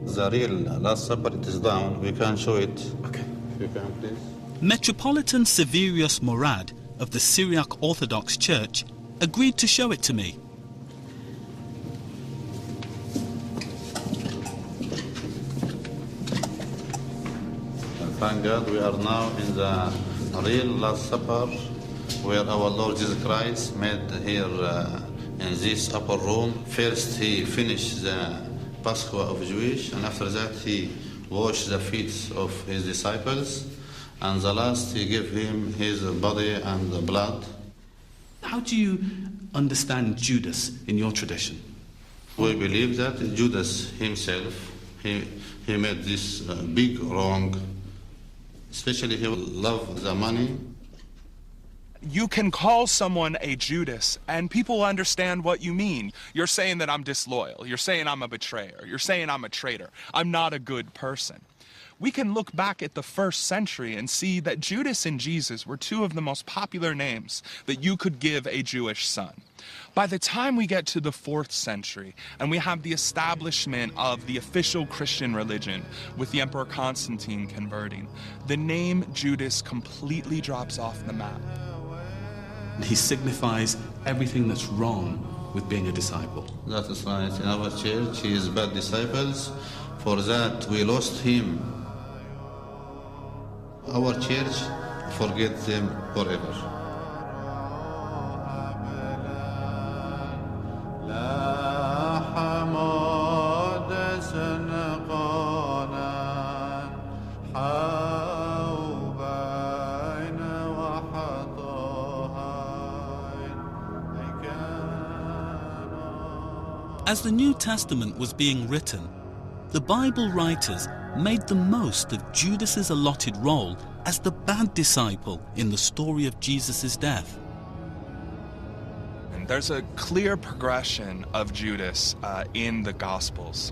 The real Last Supper, it is down. We can show it. Okay. If you can, please. Metropolitan Severius Morad of the Syriac Orthodox Church agreed to show it to me. And thank God we are now in the real Last Supper, where our Lord Jesus Christ made here in this upper room. First he finished the Pascha of Jewish, and after that he washed the feet of his disciples, and the last he gave him his body and blood. How do you understand Judas in your tradition? We believe that Judas himself, he made this big wrong, especially he loved the money, You can call someone a Judas, and people understand what you mean. You're saying that I'm disloyal. You're saying I'm a betrayer. You're saying I'm a traitor. I'm not a good person. We can look back at the first century and see that Judas and Jesus were two of the most popular names that you could give a Jewish son. By the time we get to the 4th century and we have the establishment of the official Christian religion with the Emperor Constantine converting, the name Judas completely drops off the map. He signifies everything that's wrong with being a disciple. That is right. In our church, he is bad disciples. For that, we lost him. Our church forget them forever. As the New Testament was being written, the Bible writers made the most of Judas's allotted role as the bad disciple in the story of Jesus' death. And there's a clear progression of Judas in the Gospels.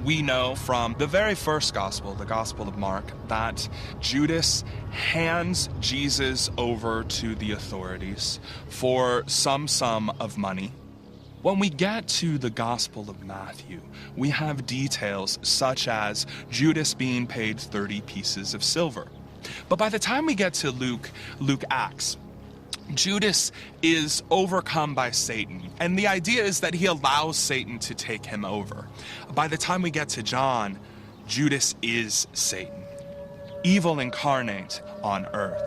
We know from the very first Gospel, the Gospel of Mark, that Judas hands Jesus over to the authorities for some sum of money. When we get to the Gospel of Matthew, we have details such as Judas being paid 30 pieces of silver. But by the time we get to Luke Acts, Judas is overcome by Satan, and the idea is that he allows Satan to take him over. By the time we get to John, Judas is Satan, evil incarnate on earth.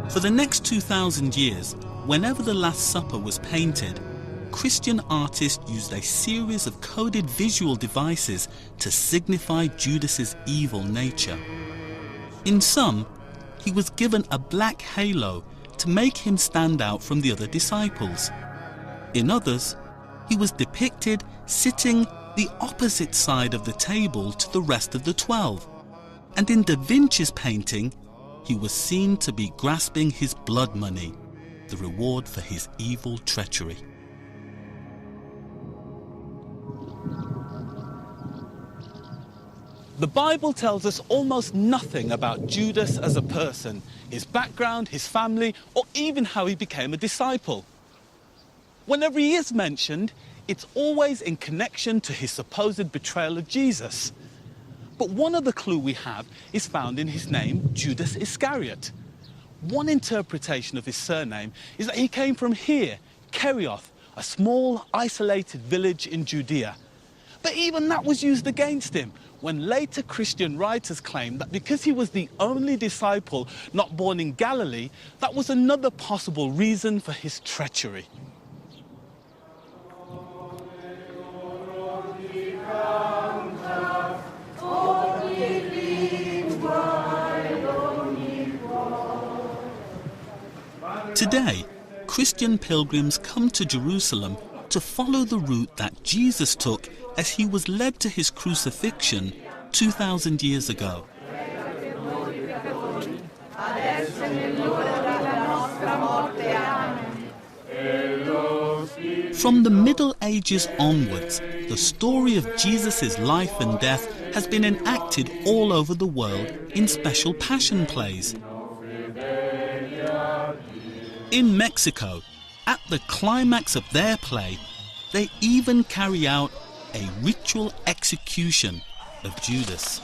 For the next 2,000 years, whenever the Last Supper was painted, Christian artists used a series of coded visual devices to signify Judas's evil nature. In some, he was given a black halo to make him stand out from the other disciples. In others, he was depicted sitting the opposite side of the table to the rest of the 12. And in Da Vinci's painting, he was seen to be grasping his blood money, the reward for his evil treachery. The Bible tells us almost nothing about Judas as a person, his background, his family, or even how he became a disciple. Whenever he is mentioned, it's always in connection to his supposed betrayal of Jesus. But one other clue we have is found in his name, Judas Iscariot. One interpretation of his surname is that he came from here, Kerioth, a small, isolated village in Judea. But even that was used against him, when later Christian writers claimed that because he was the only disciple not born in Galilee, that was another possible reason for his treachery. Today, Christian pilgrims come to Jerusalem to follow the route that Jesus took as he was led to his crucifixion 2,000 years ago. From the Middle Ages onwards, the story of Jesus' life and death has been enacted all over the world in special passion plays. In Mexico, at the climax of their play, they even carry out a ritual execution of Judas.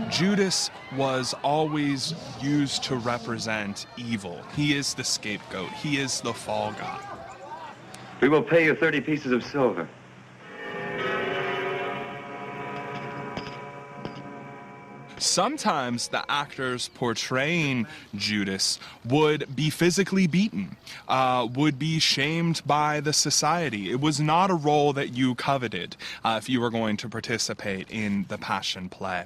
Judas was always used to represent evil. He is the scapegoat. He is the fall guy. We will pay you 30 pieces of silver. Sometimes the actors portraying Judas would be physically beaten, would be shamed by the society. It was not a role that you coveted if you were going to participate in the Passion Play.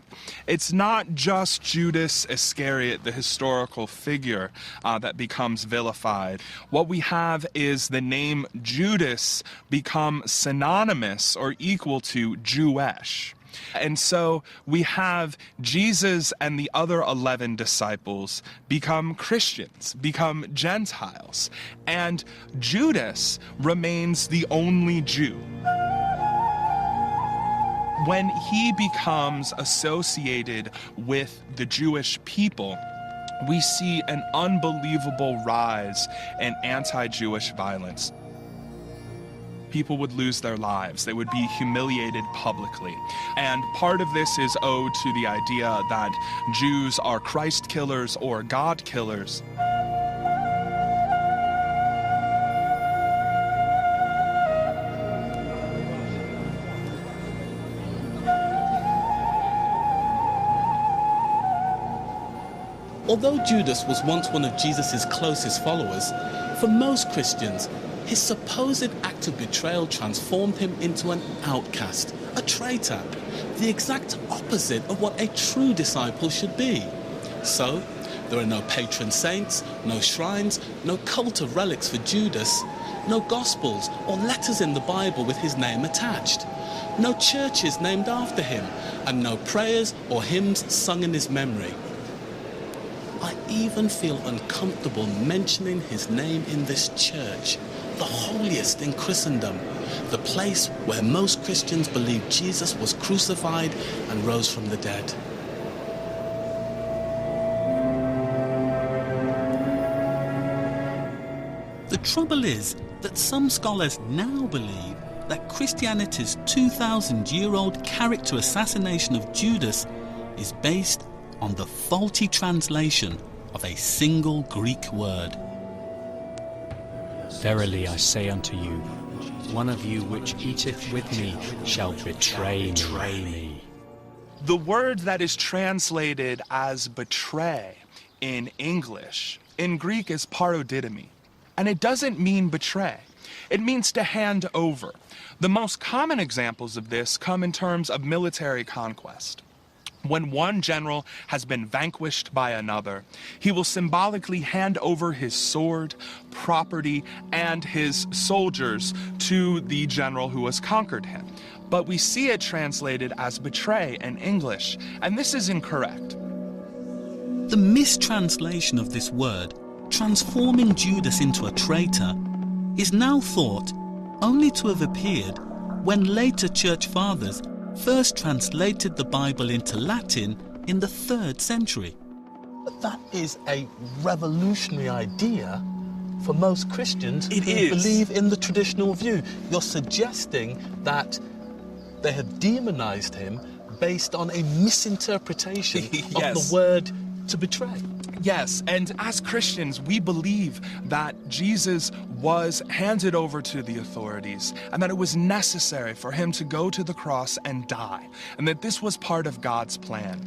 It's not just Judas Iscariot, the historical figure, that becomes vilified. What we have is the name Judas become synonymous or equal to Jewish. And so we have Jesus and the other 11 disciples become Christians, become Gentiles, and Judas remains the only Jew. When he becomes associated with the Jewish people, we see an unbelievable rise in anti-Jewish violence. People would lose their lives. They would be humiliated publicly. And part of this is owed to the idea that Jews are Christ killers or God killers. Although Judas was once one of Jesus' closest followers, for most Christians, his supposed act of betrayal transformed him into an outcast, a traitor, the exact opposite of what a true disciple should be. So, there are no patron saints, no shrines, no cult of relics for Judas, no gospels or letters in the Bible with his name attached, no churches named after him, and no prayers or hymns sung in his memory. I even feel uncomfortable mentioning his name in this church, the holiest in Christendom, the place where most Christians believe Jesus was crucified and rose from the dead. The trouble is that some scholars now believe that Christianity's 2,000-year-old character assassination of Judas is based on the faulty translation of a single Greek word. Verily I say unto you, one of you which eateth with me shall betray me. The word that is translated as betray in English, in Greek is parodidomi, and it doesn't mean betray. It means to hand over. The most common examples of this come in terms of military conquest. When one general has been vanquished by another, he will symbolically hand over his sword, property, and his soldiers to the general who has conquered him. But we see it translated as betray in English, and this is incorrect. The mistranslation of this word, transforming Judas into a traitor, is now thought only to have appeared when later church fathers first translated the Bible into Latin in the 3rd century. But that is a revolutionary idea for most Christians who believe in the traditional view. You're suggesting that they have demonized him based on a misinterpretation of the word to betray. Yes, and as Christians, we believe that Jesus was handed over to the authorities and that it was necessary for him to go to the cross and die, and that this was part of God's plan.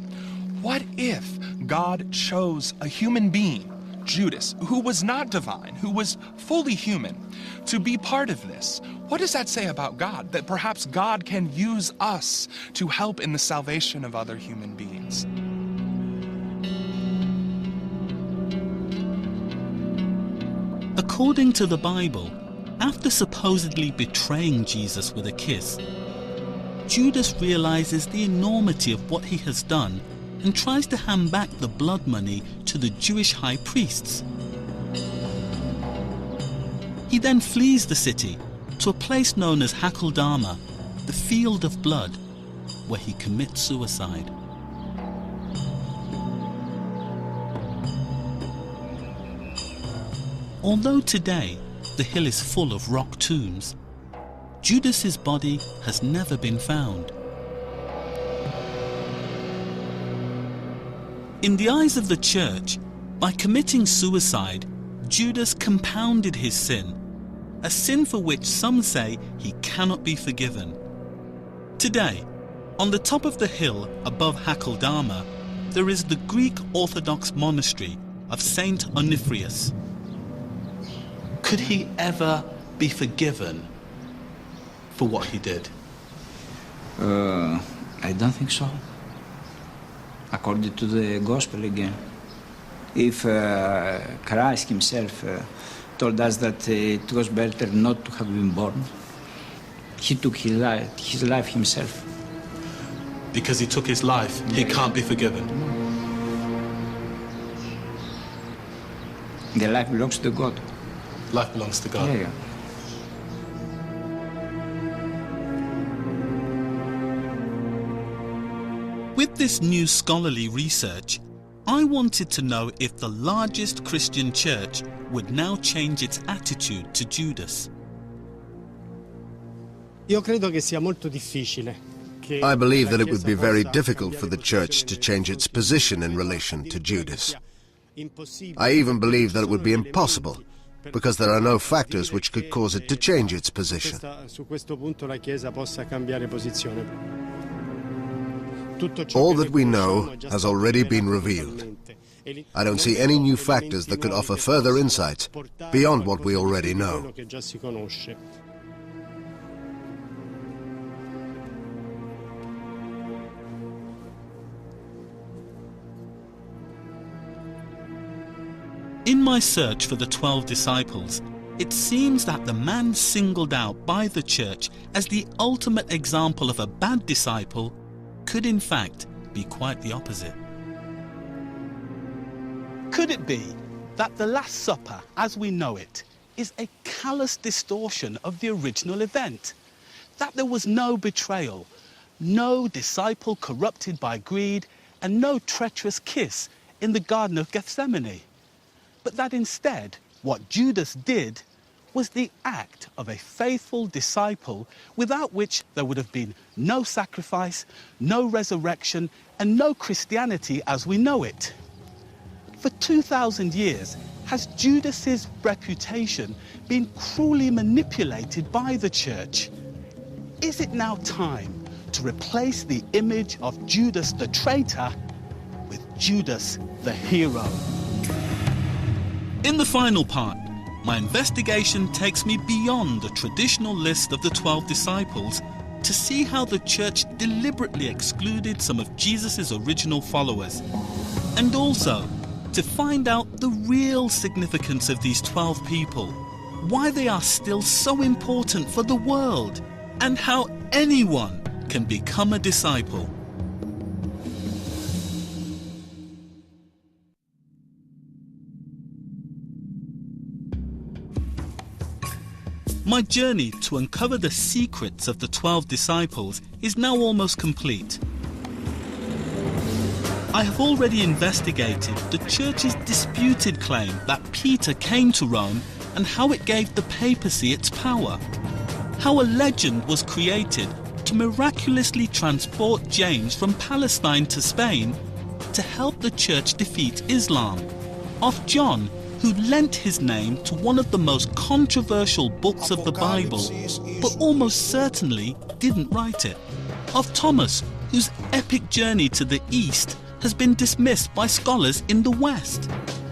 What if God chose a human being, Judas, who was not divine, who was fully human, to be part of this? What does that say about God? That perhaps God can use us to help in the salvation of other human beings. According to the Bible, after supposedly betraying Jesus with a kiss, Judas realizes the enormity of what he has done and tries to hand back the blood money to the Jewish high priests. He then flees the city to a place known as Hakeldama, the field of blood, where he commits suicide. Although today the hill is full of rock tombs, Judas's body has never been found. In the eyes of the church, by committing suicide, Judas compounded his sin, a sin for which some say he cannot be forgiven. Today, on the top of the hill above Hakeldama, there is the Greek Orthodox monastery of Saint Onesiphorus. Could he ever be forgiven for what he did? I don't think so. According to the gospel again. If Christ himself told us that it was better not to have been born, he took his life himself. Because he took his life, he can't be forgiven. The life belongs to God. Life belongs to God. Yeah. With this new scholarly research, I wanted to know if the largest Christian church would now change its attitude to Judas. Io credo che sia molto difficile. I believe that it would be very difficult for the church to change its position in relation to Judas. I even believe that it would be impossible, because there are no factors which could cause it to change its position. Su questo punto la Chiesa possa cambiare posizione. All that we know has already been revealed. I don't see any new factors that could offer further insights beyond what we already know. In my search for the 12 disciples, it seems that the man singled out by the church as the ultimate example of a bad disciple could in fact be quite the opposite. Could it be that the Last Supper, as we know it, is a callous distortion of the original event? That there was no betrayal, no disciple corrupted by greed, and no treacherous kiss in the Garden of Gethsemane? But that instead, what Judas did was the act of a faithful disciple, without which there would have been no sacrifice, no resurrection, and no Christianity as we know it. For 2,000 years, has Judas's reputation been cruelly manipulated by the church? Is it now time to replace the image of Judas the traitor with Judas the hero? In the final part, my investigation takes me beyond the traditional list of the 12 disciples to see how the church deliberately excluded some of Jesus' original followers, and also to find out the real significance of these 12 people, why they are still so important for the world, and how anyone can become a disciple. My journey to uncover the secrets of the 12 disciples is now almost complete. I have already investigated the church's disputed claim that Peter came to Rome and how it gave the papacy its power. How a legend was created to miraculously transport James from Palestine to Spain to help the church defeat Islam. Of John, who lent his name to one of the most controversial books of the Bible, but almost certainly didn't write it. Of Thomas, whose epic journey to the East has been dismissed by scholars in the West.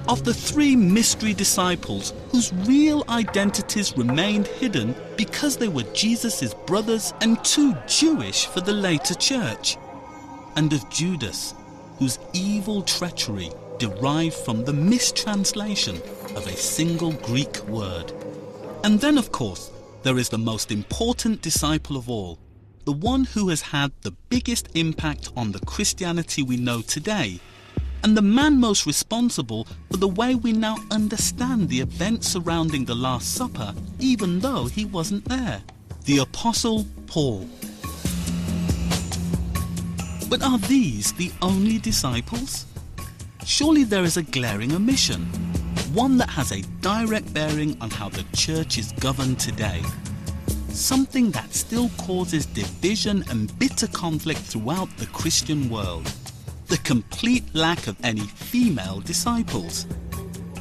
Of the 3 mystery disciples whose real identities remained hidden because they were Jesus' brothers and too Jewish for the later church. And of Judas, whose evil treachery derived from the mistranslation of a single Greek word. And then, of course, there is the most important disciple of all, the one who has had the biggest impact on the Christianity we know today, and the man most responsible for the way we now understand the events surrounding the Last Supper, even though he wasn't there, the Apostle Paul. But are these the only disciples? Surely there is a glaring omission, one that has a direct bearing on how the church is governed today. Something that still causes division and bitter conflict throughout the Christian world. The complete lack of any female disciples.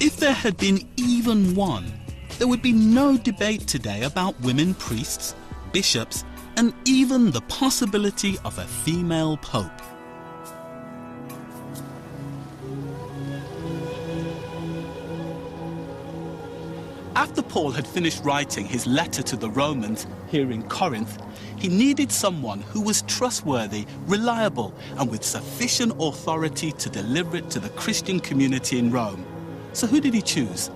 If there had been even one, there would be no debate today about women priests, bishops, and even the possibility of a female pope. After Paul had finished writing his letter to the Romans here in Corinth, he needed someone who was trustworthy, reliable, and with sufficient authority to deliver it to the Christian community in Rome. So who did he choose?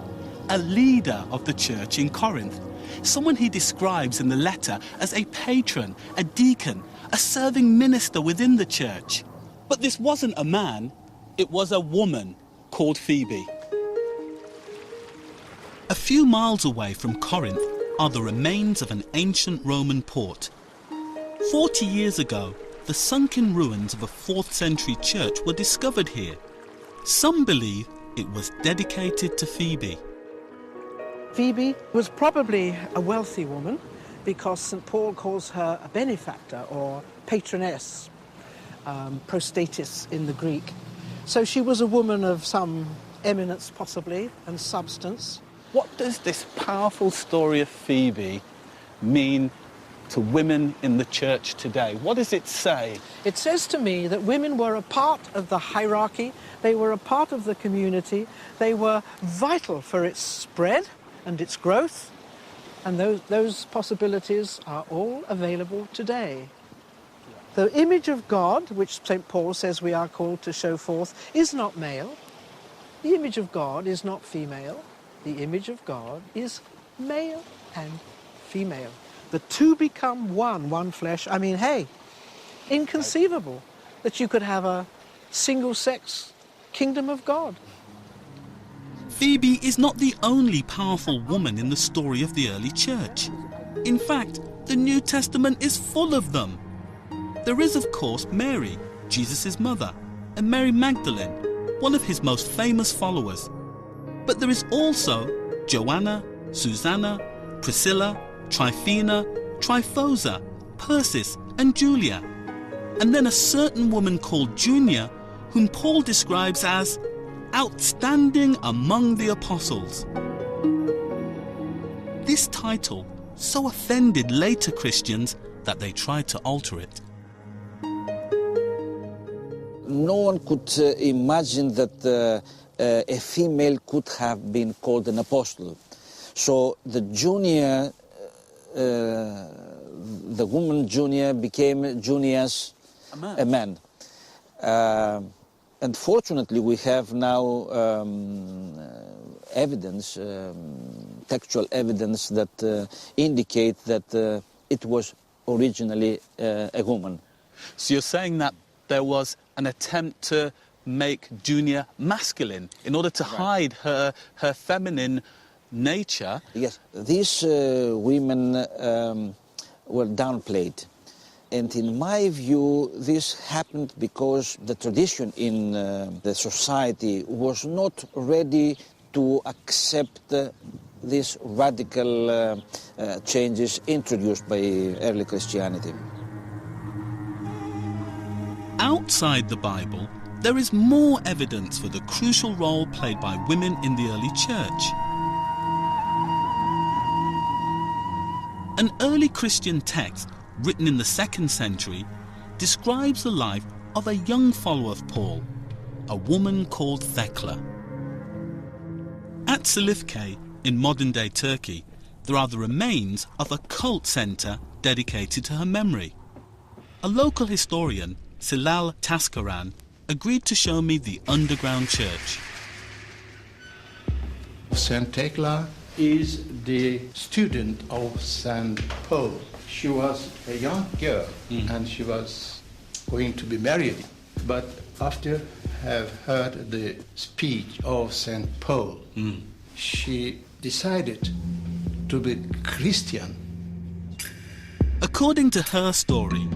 A leader of the church in Corinth. Someone he describes in the letter as a patron, a deacon, a serving minister within the church. But this wasn't a man, it was a woman called Phoebe. A few miles away from Corinth are the remains of an ancient Roman port. 40 years ago, the sunken ruins of a 4th century church were discovered here. Some believe it was dedicated to Phoebe. Phoebe was probably a wealthy woman because St. Paul calls her a benefactor or patroness, prostatis in the Greek. So she was a woman of some eminence possibly and substance. What does this powerful story of Phoebe mean to women in the church today? What does it say? It says to me that women were a part of the hierarchy, they were a part of the community, they were vital for its spread and its growth, and those possibilities are all available today. The image of God, which St. Paul says we are called to show forth, is not male. The image of God is not female. The image of God is male and female. The two become one flesh. I mean, hey, inconceivable that you could have a single-sex kingdom of God. Phoebe is not the only powerful woman in the story of the early church. In fact, the New Testament is full of them. There is, of course, Mary, Jesus' mother, and Mary Magdalene, one of his most famous followers. But there is also Joanna, Susanna, Priscilla, Tryphena, Tryphosa, Persis, and Julia. And then a certain woman called Junia, whom Paul describes as outstanding among the apostles. This title so offended later Christians that they tried to alter it. No one could imagine that a female could have been called an apostle. So the Junia, the woman Junia became Junias, a man. And fortunately we have now evidence, textual evidence that indicate that it was originally a woman. So you're saying that there was an attempt to make Junia masculine in order to hide her feminine nature? Yes, these women were downplayed. And in my view, this happened because the tradition in the society was not ready to accept these radical changes introduced by early Christianity. Outside the Bible, there is more evidence for the crucial role played by women in the early church. An early Christian text, written in the 2nd century, describes the life of a young follower of Paul, a woman called Thecla. At Silifke, in modern-day Turkey, there are the remains of a cult centre dedicated to her memory. A local historian, Silal Taskaran, agreed to show me the underground church. Saint Thecla is the student of Saint Paul. She was a young girl and she was going to be married. But after have heard the speech of Saint Paul, she decided to be Christian. According to her story,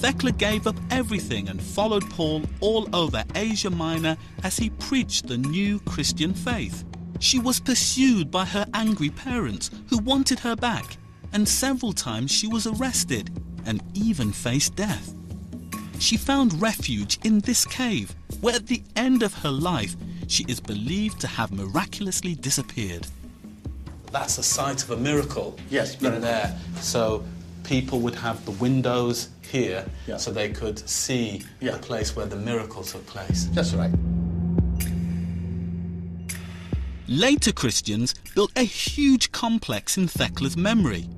Thecla gave up everything and followed Paul all over Asia Minor as he preached the new Christian faith. She was pursued by her angry parents who wanted her back, and several times she was arrested and even faced death. She found refuge in this cave, where at the end of her life she is believed to have miraculously disappeared. That's a site of a miracle. Yes, in there. So people would have the windows here so they could see the place where the miracle took place. That's right. Later Christians built a huge complex in Thecla's memory.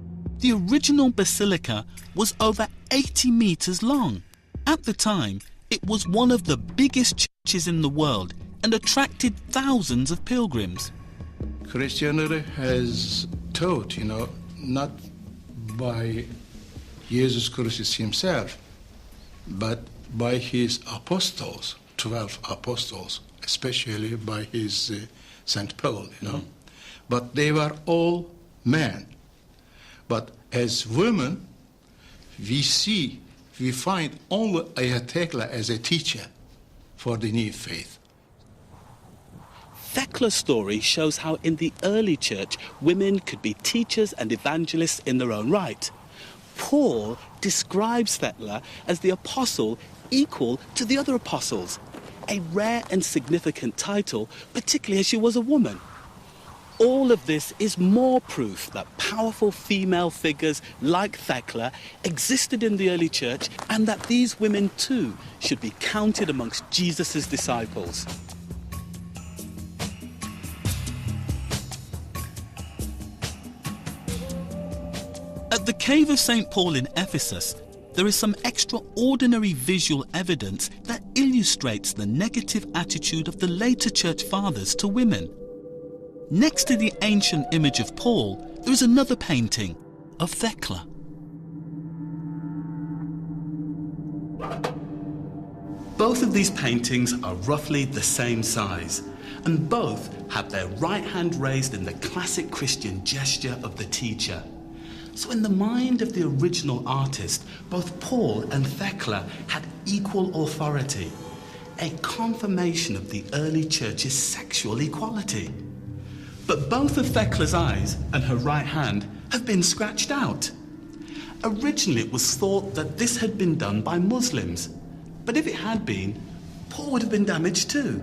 The original basilica was over 80 meters long. At the time, it was one of the biggest churches in the world and attracted thousands of pilgrims. Christianity has taught, not by Jesus Christ himself, but by his apostles, 12 apostles, especially by his St. Paul, But they were all men. But as women, we find only Ayah Thecla as a teacher for the new faith. Thecla's story shows how in the early church women could be teachers and evangelists in their own right. Paul describes Thecla as the apostle equal to the other apostles, a rare and significant title, particularly as she was a woman. All of this is more proof that powerful female figures like Thecla existed in the early church and that these women too should be counted amongst Jesus' disciples. At the Cave of St. Paul in Ephesus, there is some extraordinary visual evidence that illustrates the negative attitude of the later church fathers to women. Next to the ancient image of Paul, there is another painting of Thecla. Both of these paintings are roughly the same size, and both have their right hand raised in the classic Christian gesture of the teacher. So in the mind of the original artist, both Paul and Thecla had equal authority, a confirmation of the early church's sexual equality. But both of Thecla's eyes and her right hand have been scratched out. Originally it was thought that this had been done by Muslims, but if it had been, Paul would have been damaged too.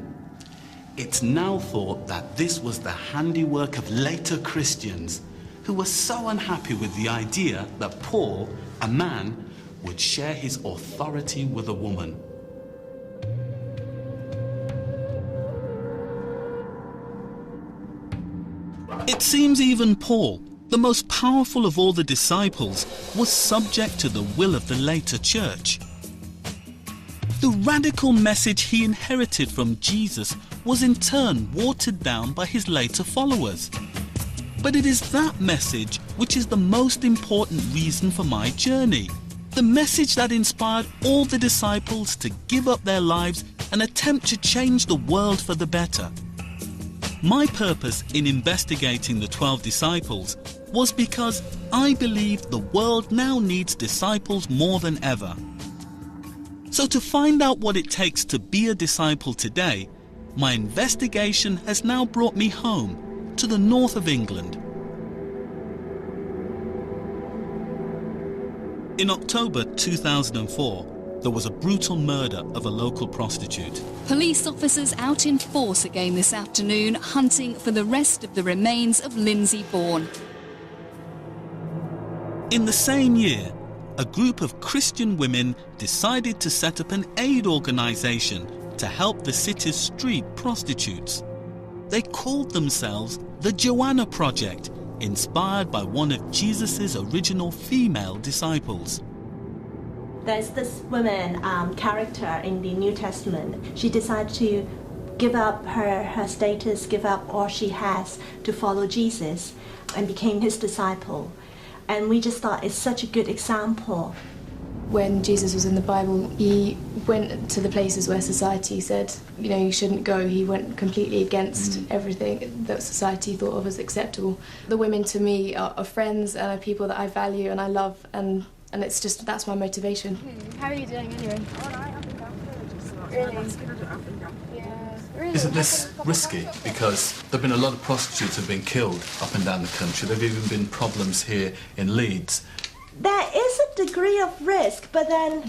It's now thought that this was the handiwork of later Christians who were so unhappy with the idea that Paul, a man, would share his authority with a woman. It seems even Paul, the most powerful of all the disciples, was subject to the will of the later church. The radical message he inherited from Jesus was in turn watered down by his later followers. But it is that message which is the most important reason for my journey. The message that inspired all the disciples to give up their lives and attempt to change the world for the better. My purpose in investigating the 12 disciples was because I believe the world now needs disciples more than ever. So to find out what it takes to be a disciple today, my investigation has now brought me home to the north of England. In October 2004, there was a brutal murder of a local prostitute. Police officers out in force again this afternoon, hunting for the rest of the remains of Lindsay Bourne. In the same year, a group of Christian women decided to set up an aid organisation to help the city's street prostitutes. They called themselves the Joanna Project, inspired by one of Jesus' original female disciples. There's this woman character in the New Testament. She decided to give up her status, give up all she has to follow Jesus and became his disciple. And we just thought it's such a good example. When Jesus was in the Bible, he went to the places where society said, you shouldn't go. He went completely against everything that society thought of as acceptable. The women to me are friends and are people that I value and I love, and it's just, that's my motivation. How are you doing anyway? All right, up and down. Really? Isn't this risky? Because there have been a lot of prostitutes who have been killed up and down the country. There have even been problems here in Leeds. There is a degree of risk, but then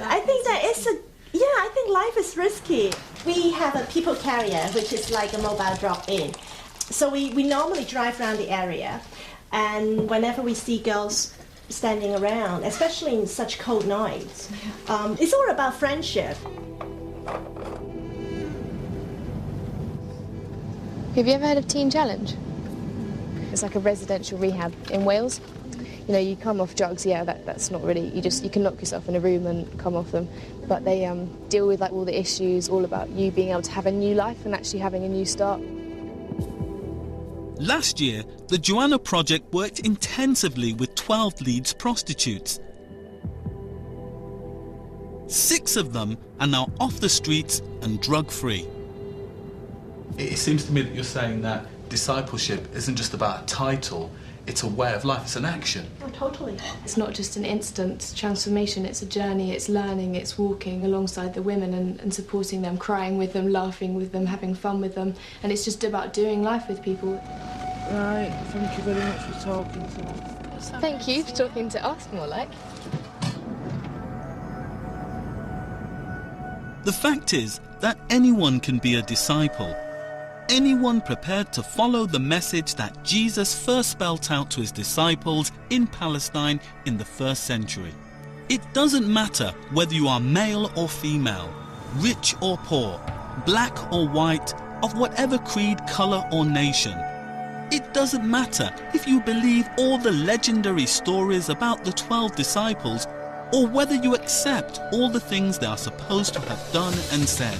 I think there is I think life is risky. We have a people carrier, which is like a mobile drop-in. So we normally drive around the area, and whenever we see girls standing around, especially in such cold nights, it's all about friendship. Have you ever heard of Teen Challenge? It's like a residential rehab in Wales. You know, you come off drugs, yeah, that's not really, you can lock yourself in a room and come off them. But they deal with like all the issues, all about you being able to have a new life and actually having a new start. Last year, the Joanna Project worked intensively with 12 Leeds prostitutes. 6 of them are now off the streets and drug-free. It seems to me that you're saying that discipleship isn't just about a title, it's a way of life, it's an action. Oh, totally. It's not just an instant transformation, it's a journey, it's learning, it's walking alongside the women and supporting them, crying with them, laughing with them, having fun with them. And it's just about doing life with people. Right, thank you very much for talking to us. Thank you for talking to us, more like. The fact is that anyone can be a disciple. Anyone prepared to follow the message that Jesus first spelt out to his disciples in Palestine in the 1st century. It doesn't matter whether you are male or female, rich or poor, black or white, of whatever creed, colour or nation. It doesn't matter if you believe all the legendary stories about the 12 disciples or whether you accept all the things they are supposed to have done and said.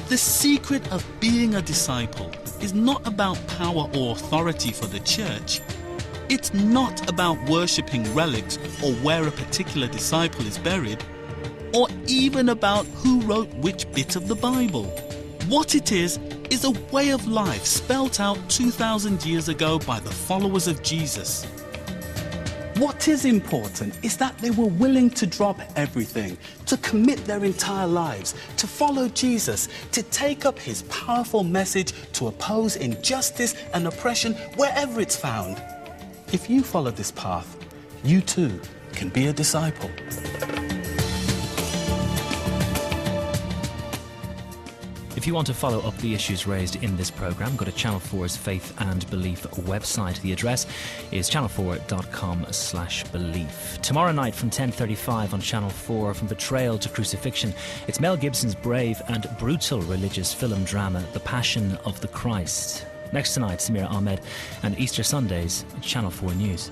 The secret of being a disciple is not about power or authority for the church. It's not about worshipping relics or where a particular disciple is buried, or even about who wrote which bit of the Bible. What it is a way of life spelt out 2,000 years ago by the followers of Jesus. What is important is that they were willing to drop everything, to commit their entire lives, to follow Jesus, to take up his powerful message to oppose injustice and oppression wherever it's found. If you follow this path, you too can be a disciple. If you want to follow up the issues raised in this programme, go to Channel 4's Faith and Belief website. The address is channel4.com/belief. Tomorrow night from 10:35 on Channel 4, From Betrayal to Crucifixion, it's Mel Gibson's brave and brutal religious film drama, The Passion of the Christ. Next tonight, Samira Ahmed and Easter Sundays, Channel 4 News.